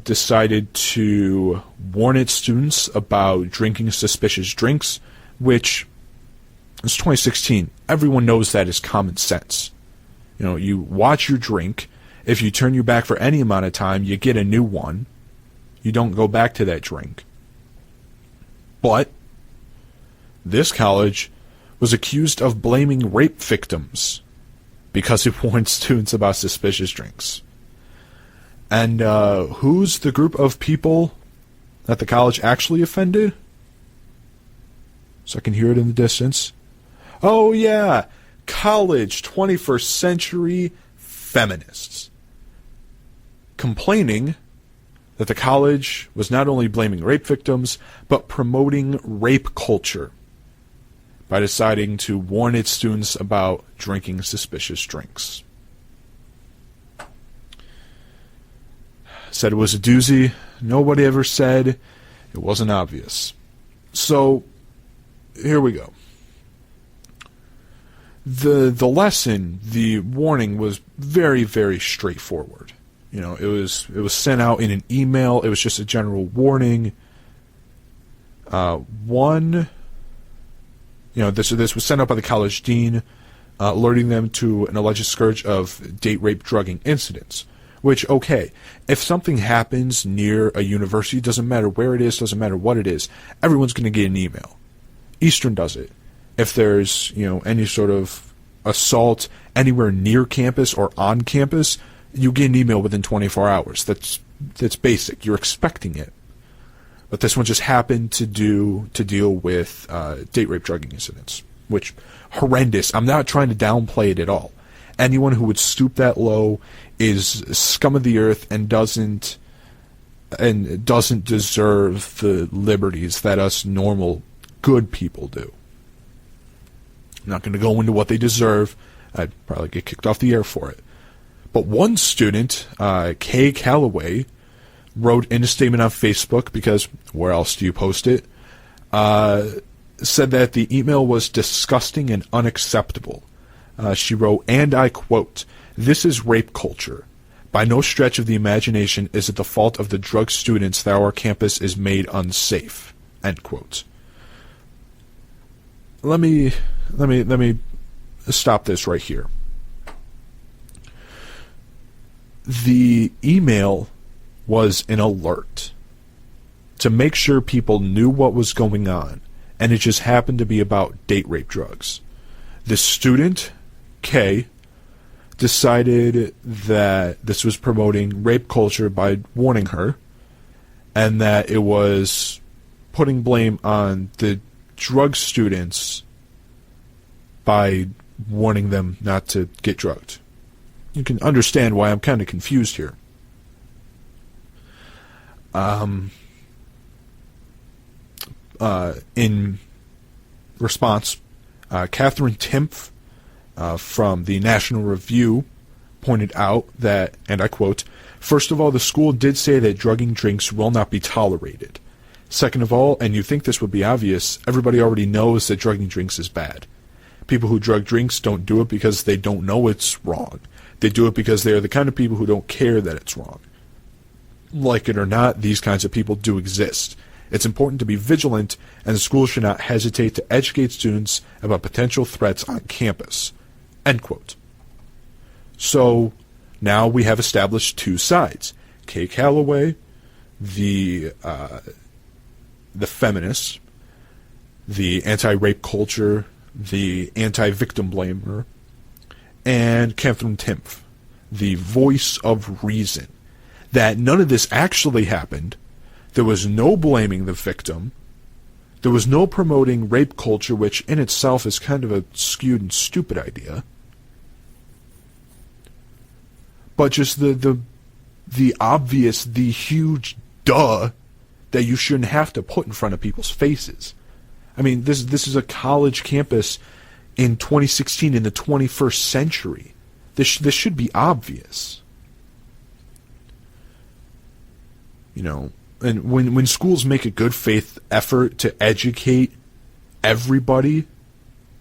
decided to warn its students about drinking suspicious drinks, which is 2016. Everyone knows that is common sense. You know, you watch your drink. If you turn your back for any amount of time, you get a new one. You don't go back to that drink. But this college was accused of blaming rape victims because it warned students about suspicious drinks. And who's the group of people that the college actually offended? So I can hear it in the distance. Oh yeah, college 21st century feminists. Complaining that the college was not only blaming rape victims, but promoting rape culture by deciding to warn its students about drinking suspicious drinks. Said it was a doozy. Nobody ever said it wasn't obvious. So, here we go. The lesson, the warning was very, very straightforward. You know, it was sent out in an email. It was just a general warning. This was sent out by the college dean, alerting them to an alleged scourge of date rape drugging incidents. Which, okay, if something happens near a university, doesn't matter where it is, doesn't matter what it is, everyone's going to get an email. Eastern does it. If there's, any sort of assault anywhere near campus or on campus, you get an email within 24 hours. That's basic. You're expecting it. But this one just happened to deal with date rape drugging incidents, which horrendous. I'm not trying to downplay it at all. Anyone who would stoop that low is scum of the earth and doesn't deserve the liberties that us normal good people do. I'm not going to go into what they deserve. I'd probably get kicked off the air for it. But one student, Kay Calloway, wrote in a statement on Facebook, because where else do you post it, said that the email was disgusting and unacceptable. She wrote, and I quote, "This is rape culture. By no stretch of the imagination is it the fault of the drug students that our campus is made unsafe." End quote. Let me stop this right here. The email was an alert to make sure people knew what was going on, and it just happened to be about date rape drugs. The student, Kay, decided that this was promoting rape culture by warning her, and that it was putting blame on the drug students by warning them not to get drugged. You can understand why I'm kind of confused here. In response, Catherine Timpf from the National Review pointed out that, and I quote, "First of all, the school did say that drugging drinks will not be tolerated. Second of all, and you think this would be obvious, everybody already knows that drugging drinks is bad. People who drug drinks don't do it because they don't know it's wrong. They do it because they are the kind of people who don't care that it's wrong. Like it or not, these kinds of people do exist. It's important to be vigilant, and the school should not hesitate to educate students about potential threats on campus." End quote. So now we have established two sides. Kay Calloway, the feminist, the anti-rape culture, the anti-victim blamer, and Catherine Timpf, the voice of reason. That none of this actually happened. There was no blaming the victim. There was no promoting rape culture, which in itself is kind of a skewed and stupid idea. But just the obvious, the huge duh that you shouldn't have to put in front of people's faces. I mean, this is a college campus in 2016 in the 21st century. This should be obvious. You know, and when schools make a good faith effort to educate everybody,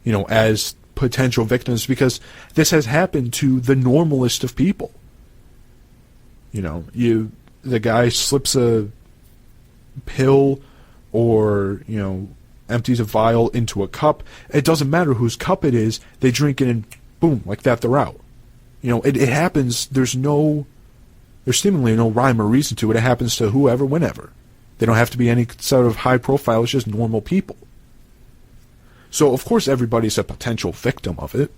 you know, as potential victims, because this has happened to the normalest of people. You know, the guy slips a pill or, you know, empties a vial into a cup. It doesn't matter whose cup it is. They drink it and boom, like that, they're out. You know, it happens. There's seemingly no rhyme or reason to it. It happens to whoever, whenever. They don't have to be any sort of high profile. It's just normal people. So, of course, everybody's a potential victim of it.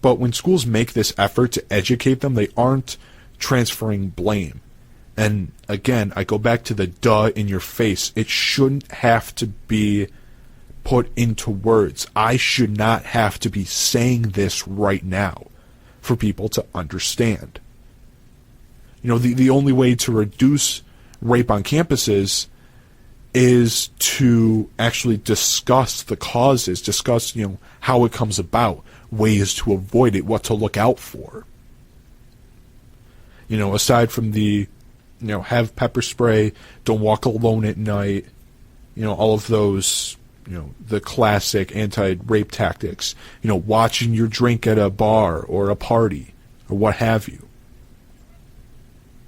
But when schools make this effort to educate them, they aren't transferring blame. And again, I go back to the duh in your face. It shouldn't have to be put into words. I should not have to be saying this right now for people to understand. You know, the only way to reduce rape on campuses is to actually discuss the causes, discuss, you know, how it comes about, ways to avoid it, what to look out for. You know, aside from the, you know, have pepper spray, don't walk alone at night, you know, all of those, you know, the classic anti-rape tactics, you know, watching your drink at a bar or a party or what have you.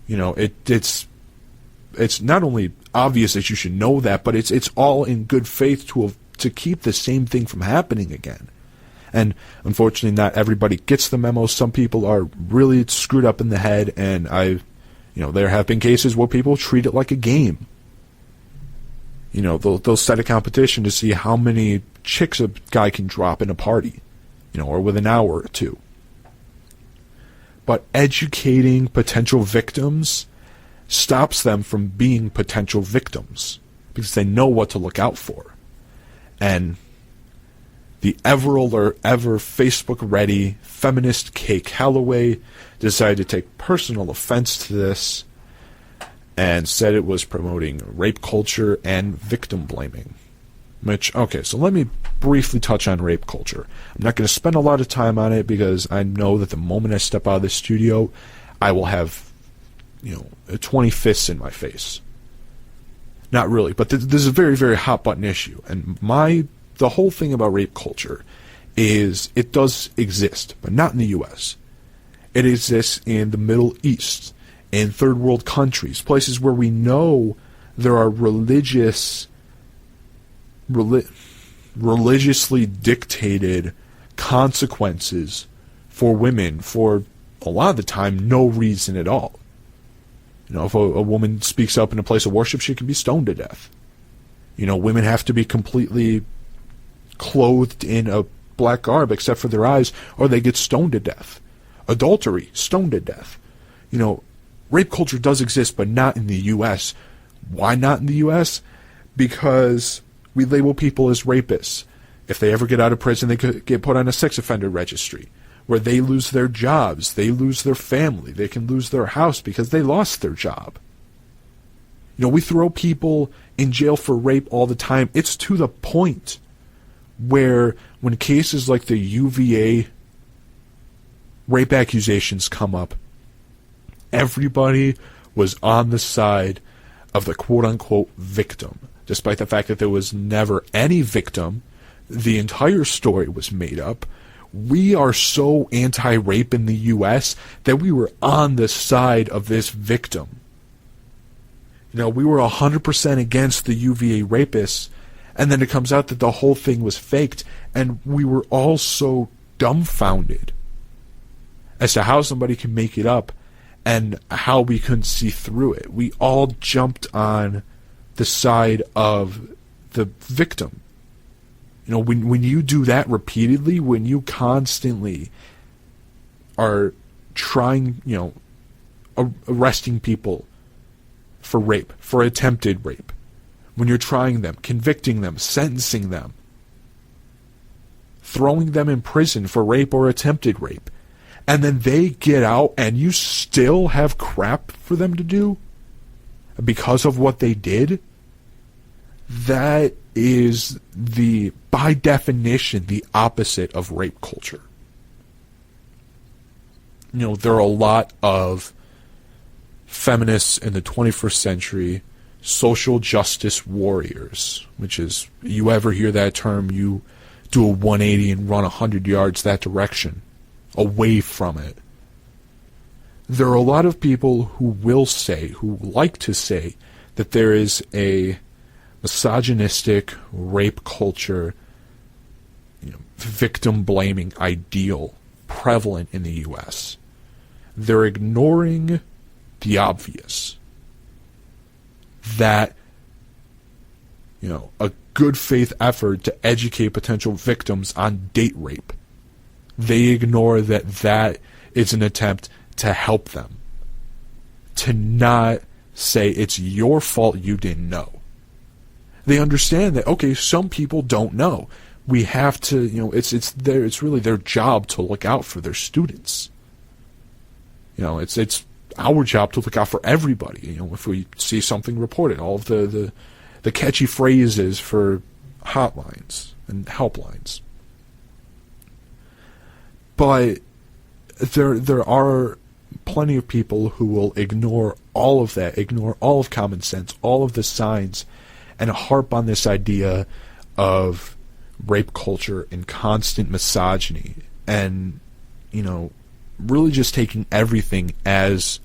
You know, it's not only obvious that you should know that, but it's all in good faith to keep the same thing from happening again. And unfortunately, not everybody gets the memo. Some people are really screwed up in the head, and there have been cases where people treat it like a game. You know, they'll set a competition to see how many chicks a guy can drop in a party, you know, or within an hour or two. But educating potential victims stops them from being potential victims because they know what to look out for. And the ever Facebook-ready feminist Kay Calloway decided to take personal offense to this and said it was promoting rape culture and victim blaming. Okay, so let me briefly touch on rape culture. I'm not going to spend a lot of time on it because I know that the moment I step out of the studio, I will have, 20 fists in my face. Not really, but this is a very, very hot button issue. And the whole thing about rape culture is it does exist, but not in the U.S. It exists in the Middle East, in third world countries, places where we know there are religiously dictated consequences for women for a lot of the time no reason at all. You know, if a woman speaks up in a place of worship, she can be stoned to death. You know, women have to be completely clothed in a black garb except for their eyes, or they get stoned to death. Adultery, stoned to death. You know, rape culture does exist, but not in the U.S. Why not in the U.S.? Because we label people as rapists. If they ever get out of prison, they could get put on a sex offender registry, where they lose their jobs, they lose their family, they can lose their house because they lost their job. You know, we throw people in jail for rape all the time. It's to the point where when cases like the UVA rape accusations come up, everybody was on the side of the quote-unquote victim, despite the fact that there was never any victim. The entire story was made up. We are so anti-rape in the U.S. that we were on the side of this victim. You know, we were 100% against the UVA rapists, and then it comes out that the whole thing was faked, and we were all so dumbfounded. as to how somebody can make it up and how we couldn't see through it. We all jumped on the side of the victim. You know, when you do that repeatedly, when you constantly are trying, you know, arresting people for rape, for attempted rape, when you're trying them, convicting them, sentencing them, throwing them in prison for rape or attempted rape, and then they get out and you still have crap for them to do because of what they did, that is by definition, the opposite of rape culture. You know, there are a lot of feminists in the 21st century, social justice warriors, which is, you ever hear that term, you do a 180 and run 100 yards that direction, away from it. There are a lot of people who like to say, that there is a misogynistic rape culture, you know, victim-blaming ideal prevalent in the U.S. They're ignoring the obvious. That, you know, a good faith effort to educate potential victims on date rape. They ignore that is an attempt to help them. To not say it's your fault you didn't know. They understand that, okay, some people don't know. We have to, you know, it's really their job to look out for their students. You know, it's our job to look out for everybody. You know, if we see something reported, all of the catchy phrases for hotlines and helplines. But there are plenty of people who will ignore all of that, ignore all of common sense, all of the signs, and harp on this idea of rape culture and constant misogyny, and, you know, really just taking everything as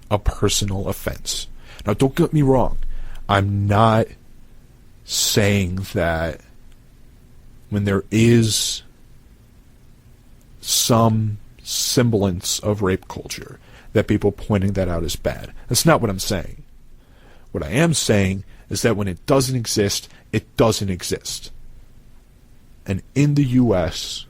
a personal offense. Now, don't get me wrong. I'm not saying that when there is some semblance of rape culture, that people pointing that out is bad. That's not what I'm saying. What I am saying is that when it doesn't exist, it doesn't exist. And in the U.S.,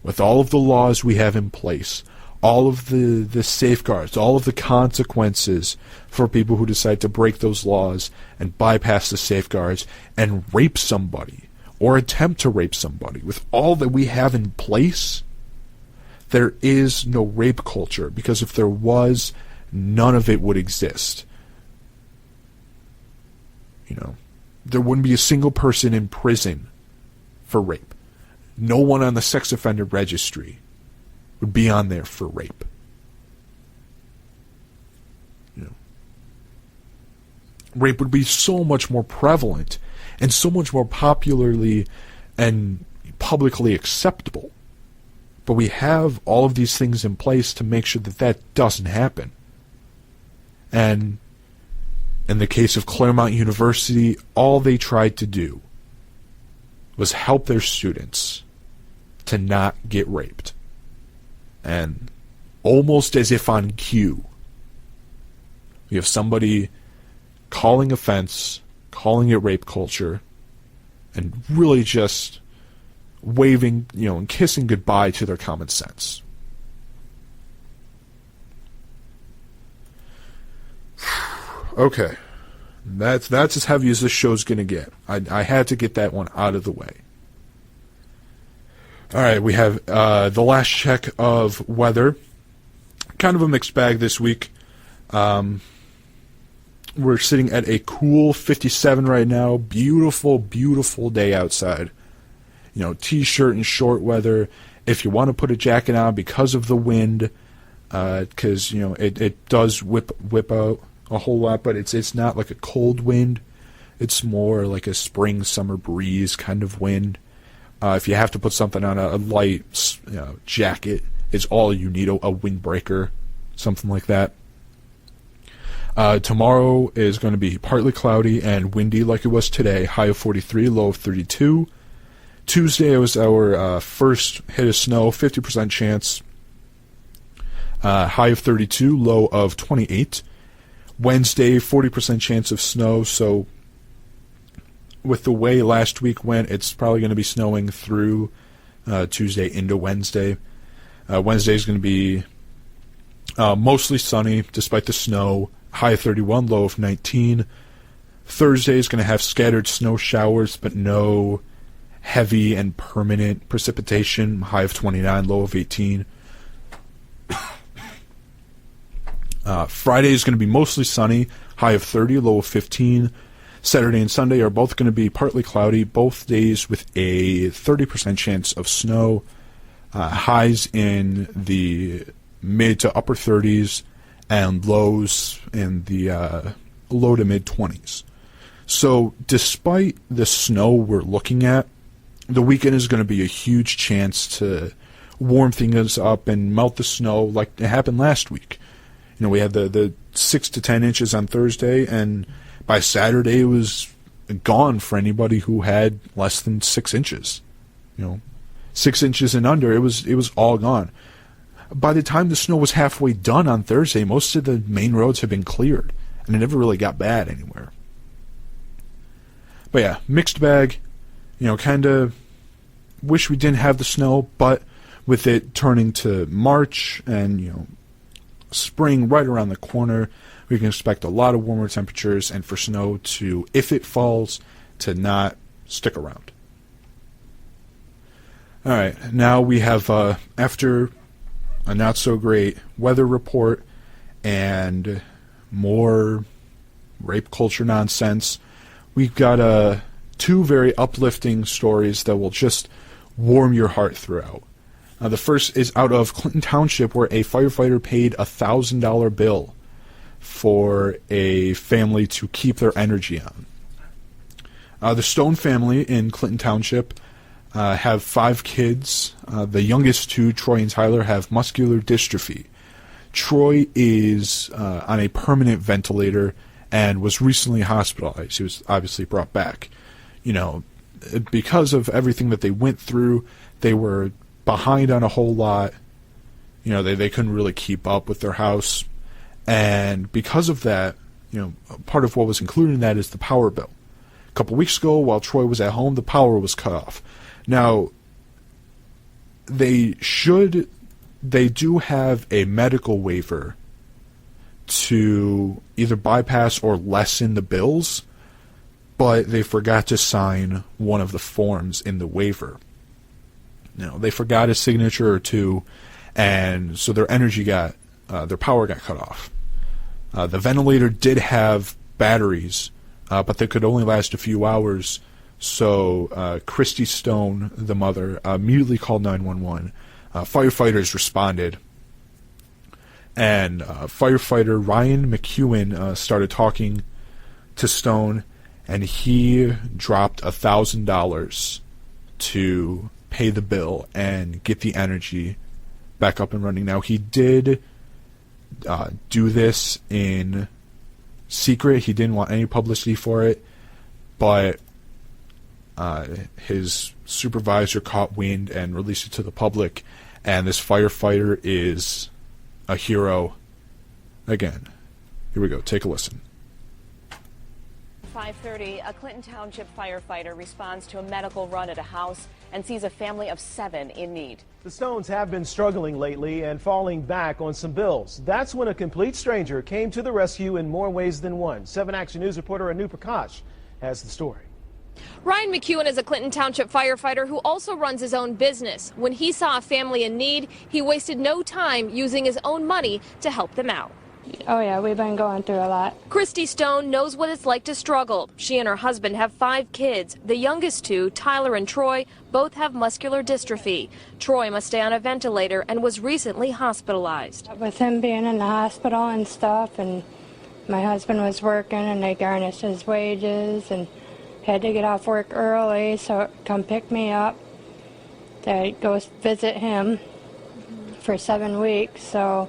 with all of the laws we have in place, all of the safeguards, all of the consequences for people who decide to break those laws and bypass the safeguards and rape somebody or attempt to rape somebody, with all that we have in place, there is no rape culture, because if there was, none of it would exist. You know, there wouldn't be a single person in prison for rape. No one on the sex offender registry would be on there for rape. You know, rape would be so much more prevalent and so much more popularly and publicly acceptable. But we have all of these things in place to make sure that that doesn't happen. And in the case of Claremont University, all they tried to do was help their students to not get raped. And almost as if on cue, we have somebody calling offense, calling it rape culture, and really just waving, you know, and kissing goodbye to their common sense. Okay. That's as heavy as this show's going to get. I had to get that one out of the way. All right, we have the last check of weather. Kind of a mixed bag this week. We're sitting at a cool 57 right now. Beautiful, beautiful day outside. You know, t-shirt and short weather. If you want to put a jacket on because of the wind, because, you know, it does whip out a whole lot, but it's not like a cold wind. It's more like a spring, summer breeze kind of wind. If you have to put something on, a light, you know, jacket is all you need, a windbreaker, something like that. Tomorrow is going to be partly cloudy and windy like it was today, high of 43, low of 32. Tuesday was our first hit of snow, 50% chance. high of 32, low of 28. Wednesday, 40% chance of snow, so with the way last week went, it's probably going to be snowing through Tuesday into Wednesday. Wednesday is going to be mostly sunny despite the snow, high of 31, low of 19. Thursday is going to have scattered snow showers, but no heavy and permanent precipitation, high of 29, low of 18. Friday is going to be mostly sunny, high of 30, low of 15. Saturday and Sunday are both going to be partly cloudy, both days with a 30% chance of snow. Highs in the mid to upper 30s and lows in the low to mid 20s. So despite the snow we're looking at, the weekend is going to be a huge chance to warm things up and melt the snow like it happened last week. You know, we had the 6 to 10 inches on Thursday, and by Saturday it was gone for anybody who had less than 6 inches. You know, 6 inches and under, it was all gone. By the time the snow was halfway done on Thursday, most of the main roads had been cleared, and it never really got bad anywhere. But yeah, mixed bag. You know, kind of wish we didn't have the snow, but with it turning to March and, you know, spring right around the corner, we can expect a lot of warmer temperatures and for snow to, if it falls, to not stick around. All right, now we have, after a not-so-great weather report and more rape culture nonsense, we've got two very uplifting stories that will just warm your heart throughout. The first is out of Clinton Township, where a firefighter paid a $1,000 bill for a family to keep their energy on. The Stone family in Clinton Township have 5 kids. The youngest 2, Troy and Tyler, have muscular dystrophy. Troy is on a permanent ventilator and was recently hospitalized. He was obviously brought back. You know, because of everything that they went through, they were behind on a whole lot. You know, they couldn't really keep up with their house. And because of that, you know, part of what was included in that is the power bill. A couple weeks ago, while Troy was at home, the power was cut off. Now, they do have a medical waiver to either bypass or lessen the bills, but they forgot to sign one of the forms in the waiver. You know, they forgot a signature or two, and so their power got cut off. The ventilator did have batteries, but they could only last a few hours. So Christy Stone, the mother, immediately called 911. Firefighters responded, and firefighter Ryan McEwen started talking to Stone, and he dropped $1,000 to pay the bill and get the energy back up and running. Now, he did do this in secret. He didn't want any publicity for it, but his supervisor caught wind and released it to the public, and this firefighter is a hero again. Here we go. Take a listen. 5:30, a Clinton Township firefighter responds to a medical run at a house and sees a family of 7 in need. The Stones have been struggling lately and falling back on some bills. That's when a complete stranger came to the rescue in more ways than one. 7 Action News reporter Anu Prakash has the story. Ryan McEwen is a Clinton Township firefighter who also runs his own business. When he saw a family in need, he wasted no time using his own money to help them out. Oh yeah, we've been going through a lot. Christy Stone knows what it's like to struggle. She and her husband have 5 kids. The youngest 2, Tyler and Troy, both have muscular dystrophy. Troy must stay on a ventilator and was recently hospitalized. With him being in the hospital and stuff, and my husband was working and they garnished his wages and had to get off work early, so come pick me up to go visit him for 7 weeks, so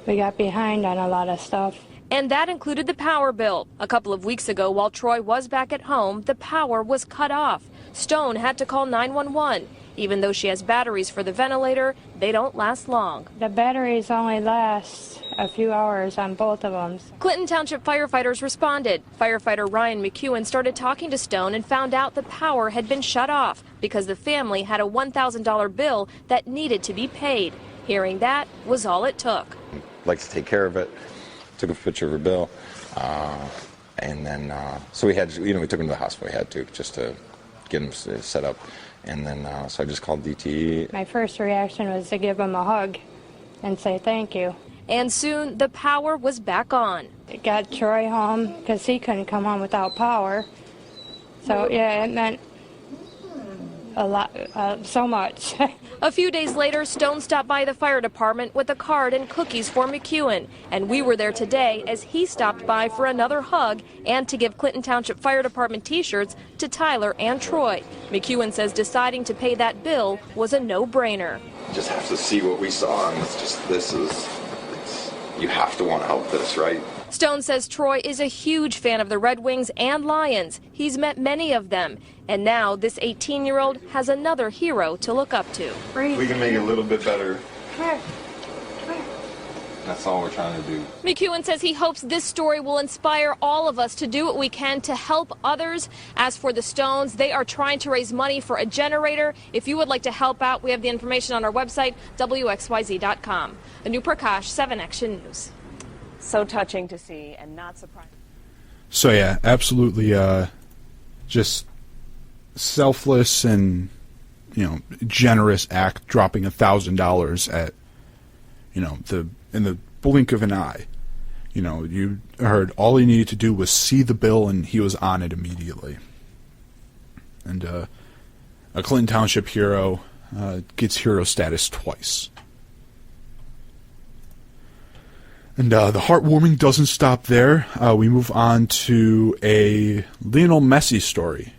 we got behind on a lot of stuff. And that included the power bill. A couple of weeks ago, while Troy was back at home, the power was cut off. Stone had to call 911. Even though she has batteries for the ventilator, they don't last long. The batteries only last a few hours on both of them. Clinton Township firefighters responded. Firefighter Ryan McEwen started talking to Stone and found out the power had been shut off because the family had a $1,000 bill that needed to be paid. Hearing that was all it took. Like to take care of it. Took a picture of her bill, and then so we had, we took him to the hospital. We had to just to get him set up, and then so I just called DTE. My first reaction was to give him a hug and say thank you. And soon the power was back on. It got Troy home because he couldn't come home without power. So yeah, it meant a lot, so much. A few days later, Stone stopped by the fire department with a card and cookies for McEwen. And we were there today as he stopped by for another hug and to give Clinton Township Fire Department t-shirts to Tyler and Troy. McEwen says deciding to pay that bill was a no-brainer. You just have to see what we saw, and you have to want to help this, right? Stone says Troy is a huge fan of the Red Wings and Lions. He's met many of them. And now this 18-year-old has another hero to look up to. We can make it a little bit better. That's all we're trying to do. McEwen says he hopes this story will inspire all of us to do what we can to help others. As for the Stones, they are trying to raise money for a generator. If you would like to help out, we have the information on our website, WXYZ.com. Anu Prakash, 7 Action News. So touching to see and not surprising. So yeah, absolutely just selfless and generous act, dropping $1,000 at in the blink of an eye. You heard all he needed to do was see the bill and he was on it immediately. And a Clinton Township hero gets hero status twice. And the heartwarming doesn't stop there. We move on to a Lionel Messi story.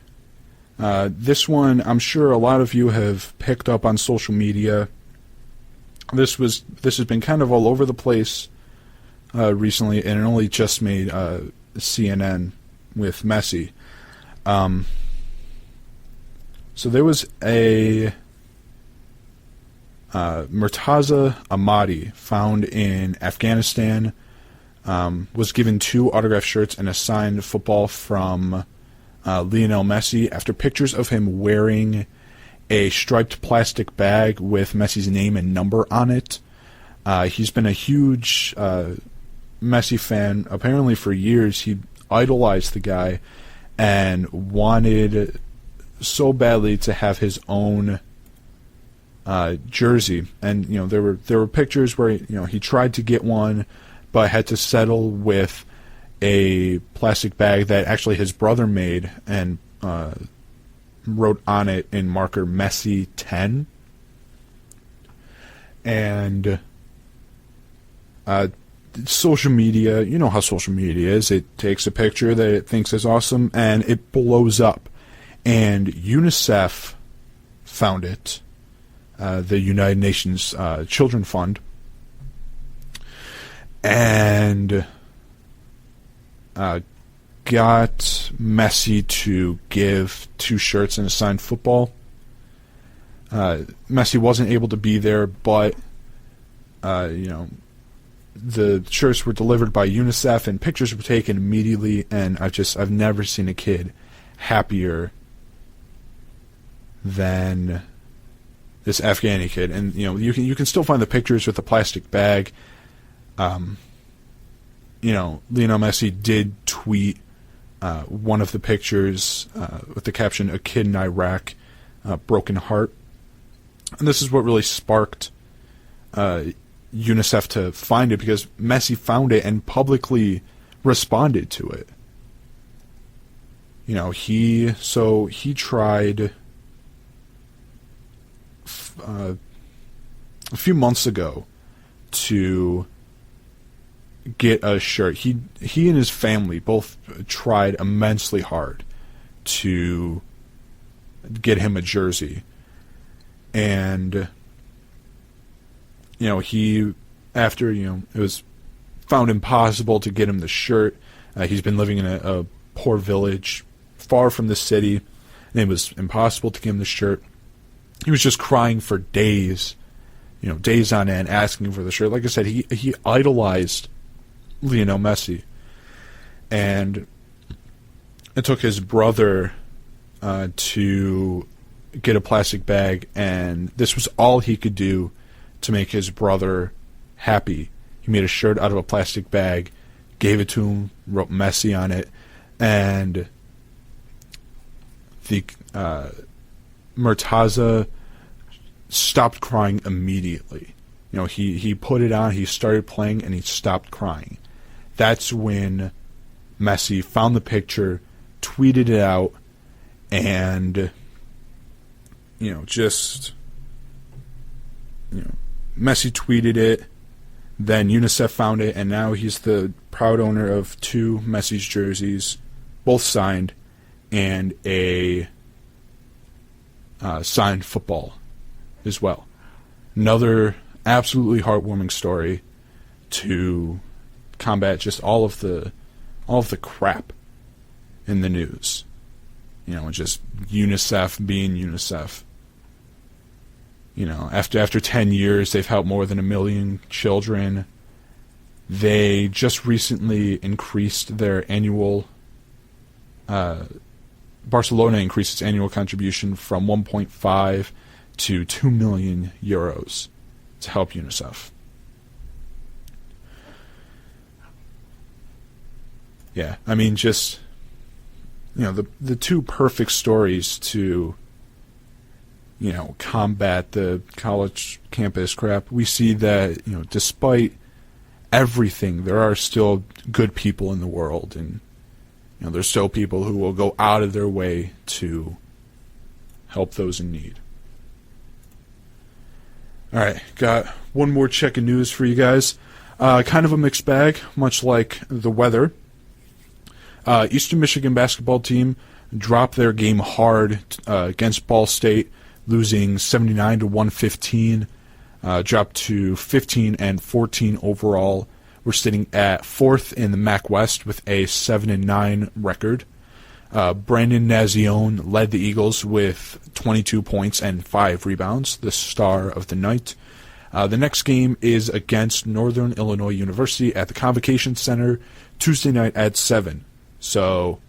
This one, I'm sure a lot of you have picked up on social media. This has been kind of all over the place recently, and it only just made CNN with Messi. So there was a Murtaza Ahmadi found in Afghanistan, was given 2 autographed shirts and a signed football from Lionel Messi after pictures of him wearing a striped plastic bag with Messi's name and number on it. He's been a huge Messi fan apparently for years. He idolized the guy and wanted so badly to have his own jersey. And there were pictures where he tried to get one but had to settle with a plastic bag that actually his brother made and wrote on it in marker Messi 10. And social media, you know how social media is. It takes a picture that it thinks is awesome and it blows up. And UNICEF found it, the United Nations Children Fund, and got Messi to give 2 shirts and a signed football. Messi wasn't able to be there, but the shirts were delivered by UNICEF and pictures were taken immediately, and I've never seen a kid happier than this Afghani kid. And you can still find the pictures with the plastic bag. Lionel Messi did tweet one of the pictures with the caption, "A kid in Iraq, broken heart." And this is what really sparked UNICEF to find it, because Messi found it and publicly responded to it. He tried a few months ago to get a shirt. He and his family both tried immensely hard to get him a jersey. And he, after it was found impossible to get him the shirt, he's been living in a poor village far from the city, and it was impossible to get him the shirt. he was just crying for days, days on end, asking for the shirt. Like I said, he idolized Lionel Messi, and it took his brother to get a plastic bag, and this was all he could do to make his brother happy. He made a shirt out of a plastic bag, gave it to him, wrote Messi on it, and the Murtaza stopped crying immediately. He put it on, he started playing, and he stopped crying. That's when Messi found the picture, tweeted it out, and Messi tweeted it, then UNICEF found it, and now he's the proud owner of 2 Messi's jerseys, both signed, and a signed football as well. Another absolutely heartwarming story to combat just all of the crap in the news. Just UNICEF being UNICEF. After 10 years, they've helped more than 1 million children. They just recently increased their annual. Barcelona increased its annual contribution from 1.5 to 2 million euros to help UNICEF. Yeah, I mean, just the 2 perfect stories to combat the college campus crap. We see that despite everything, there are still good people in the world, and there's still people who will go out of their way to help those in need. All right, got one more check of news for you guys. Kind of a mixed bag, much like the weather. Eastern Michigan basketball team dropped their game hard against Ball State, losing 79 to 115, dropped to 15-14 overall. We're sitting at 4th in the MAC West with a 7-9 record. Brandon Nazione led the Eagles with 22 points and 5 rebounds, the star of the night. The next game is against Northern Illinois University at the Convocation Center Tuesday night at 7. So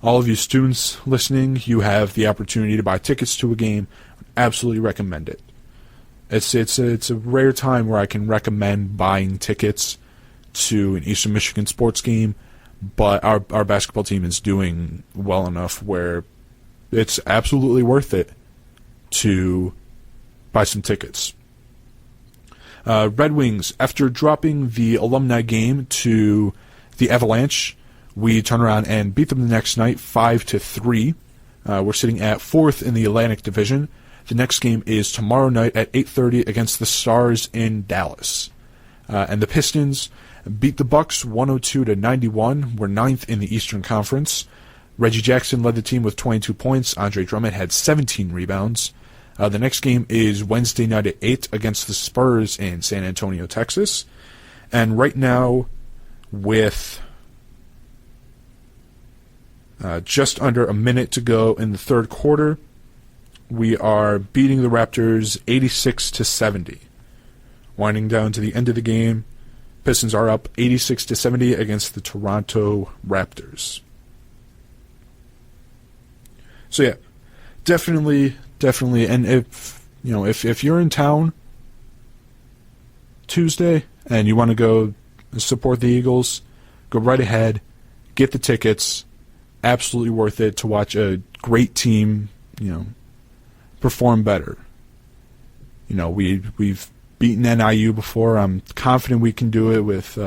all of you students listening, you have the opportunity to buy tickets to a game. Absolutely recommend it. It's a rare time where I can recommend buying tickets to an Eastern Michigan sports game, but our basketball team is doing well enough where it's absolutely worth it to buy some tickets. Red Wings, after dropping the alumni game to the Avalanche, we turn around and beat them the next night 5-3. We're sitting at 4th in the Atlantic Division. The next game is tomorrow night at 8:30 against the Stars in Dallas. And the Pistons beat the Bucks 102-91. We're 9th in the Eastern Conference. Reggie Jackson led the team with 22 points. Andre Drummond had 17 rebounds. The next game is Wednesday night at 8 against the Spurs in San Antonio, Texas. And right now, with just under a minute to go in the third quarter, we are beating the Raptors 86-70. Winding down to the end of the game, Pistons are up 86-70 against the Toronto Raptors. So yeah, definitely, and if you're in town Tuesday and you want to go support the Eagles, go right ahead, get the tickets. Absolutely worth it to watch a great team, perform better. We've beaten NIU before. I'm confident we can do it with.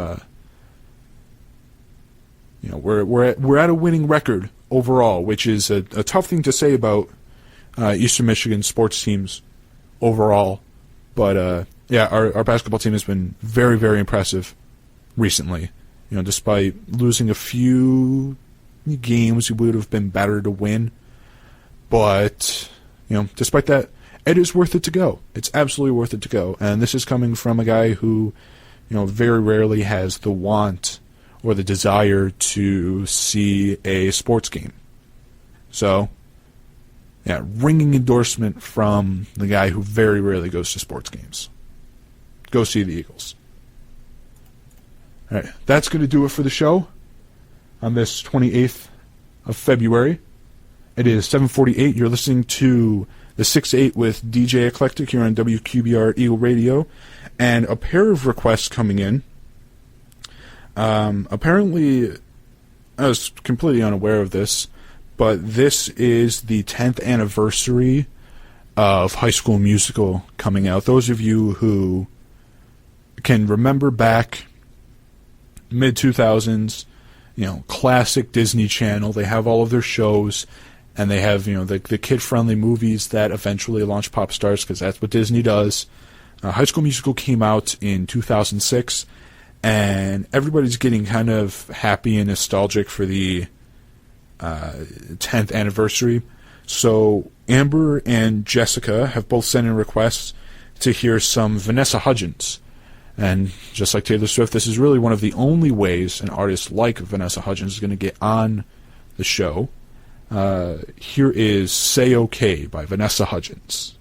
We're at a winning record overall, which is a tough thing to say about Eastern Michigan sports teams overall. But our basketball team has been very, very impressive recently. Despite losing a few games, we would have been better to win. But, despite that, it is worth it to go. It's absolutely worth it to go. And this is coming from a guy who, very rarely has the want or the desire to see a sports game. So, Yeah, ringing endorsement from the guy who very rarely goes to sports games. Go see the Eagles. All right, that's going to do it for the show on this 28th of February. It is 7:48. You're listening to the 6-8 with DJ Eclectic here on WQBR Eagle Radio, and a pair of requests coming in. Apparently, I was completely unaware of this, but this is the 10th anniversary of High School Musical coming out. Those of you who can remember back mid-2000s, classic Disney Channel, they have all of their shows, and they have, the kid-friendly movies that eventually launched pop stars, because that's what Disney does. High School Musical came out in 2006, and everybody's getting kind of happy and nostalgic for the 10th anniversary. So Amber and Jessica have both sent in requests to hear some Vanessa Hudgens. And just like Taylor Swift, this is really one of the only ways an artist like Vanessa Hudgens is going to get on the show. Here is Say Okay by Vanessa Hudgens.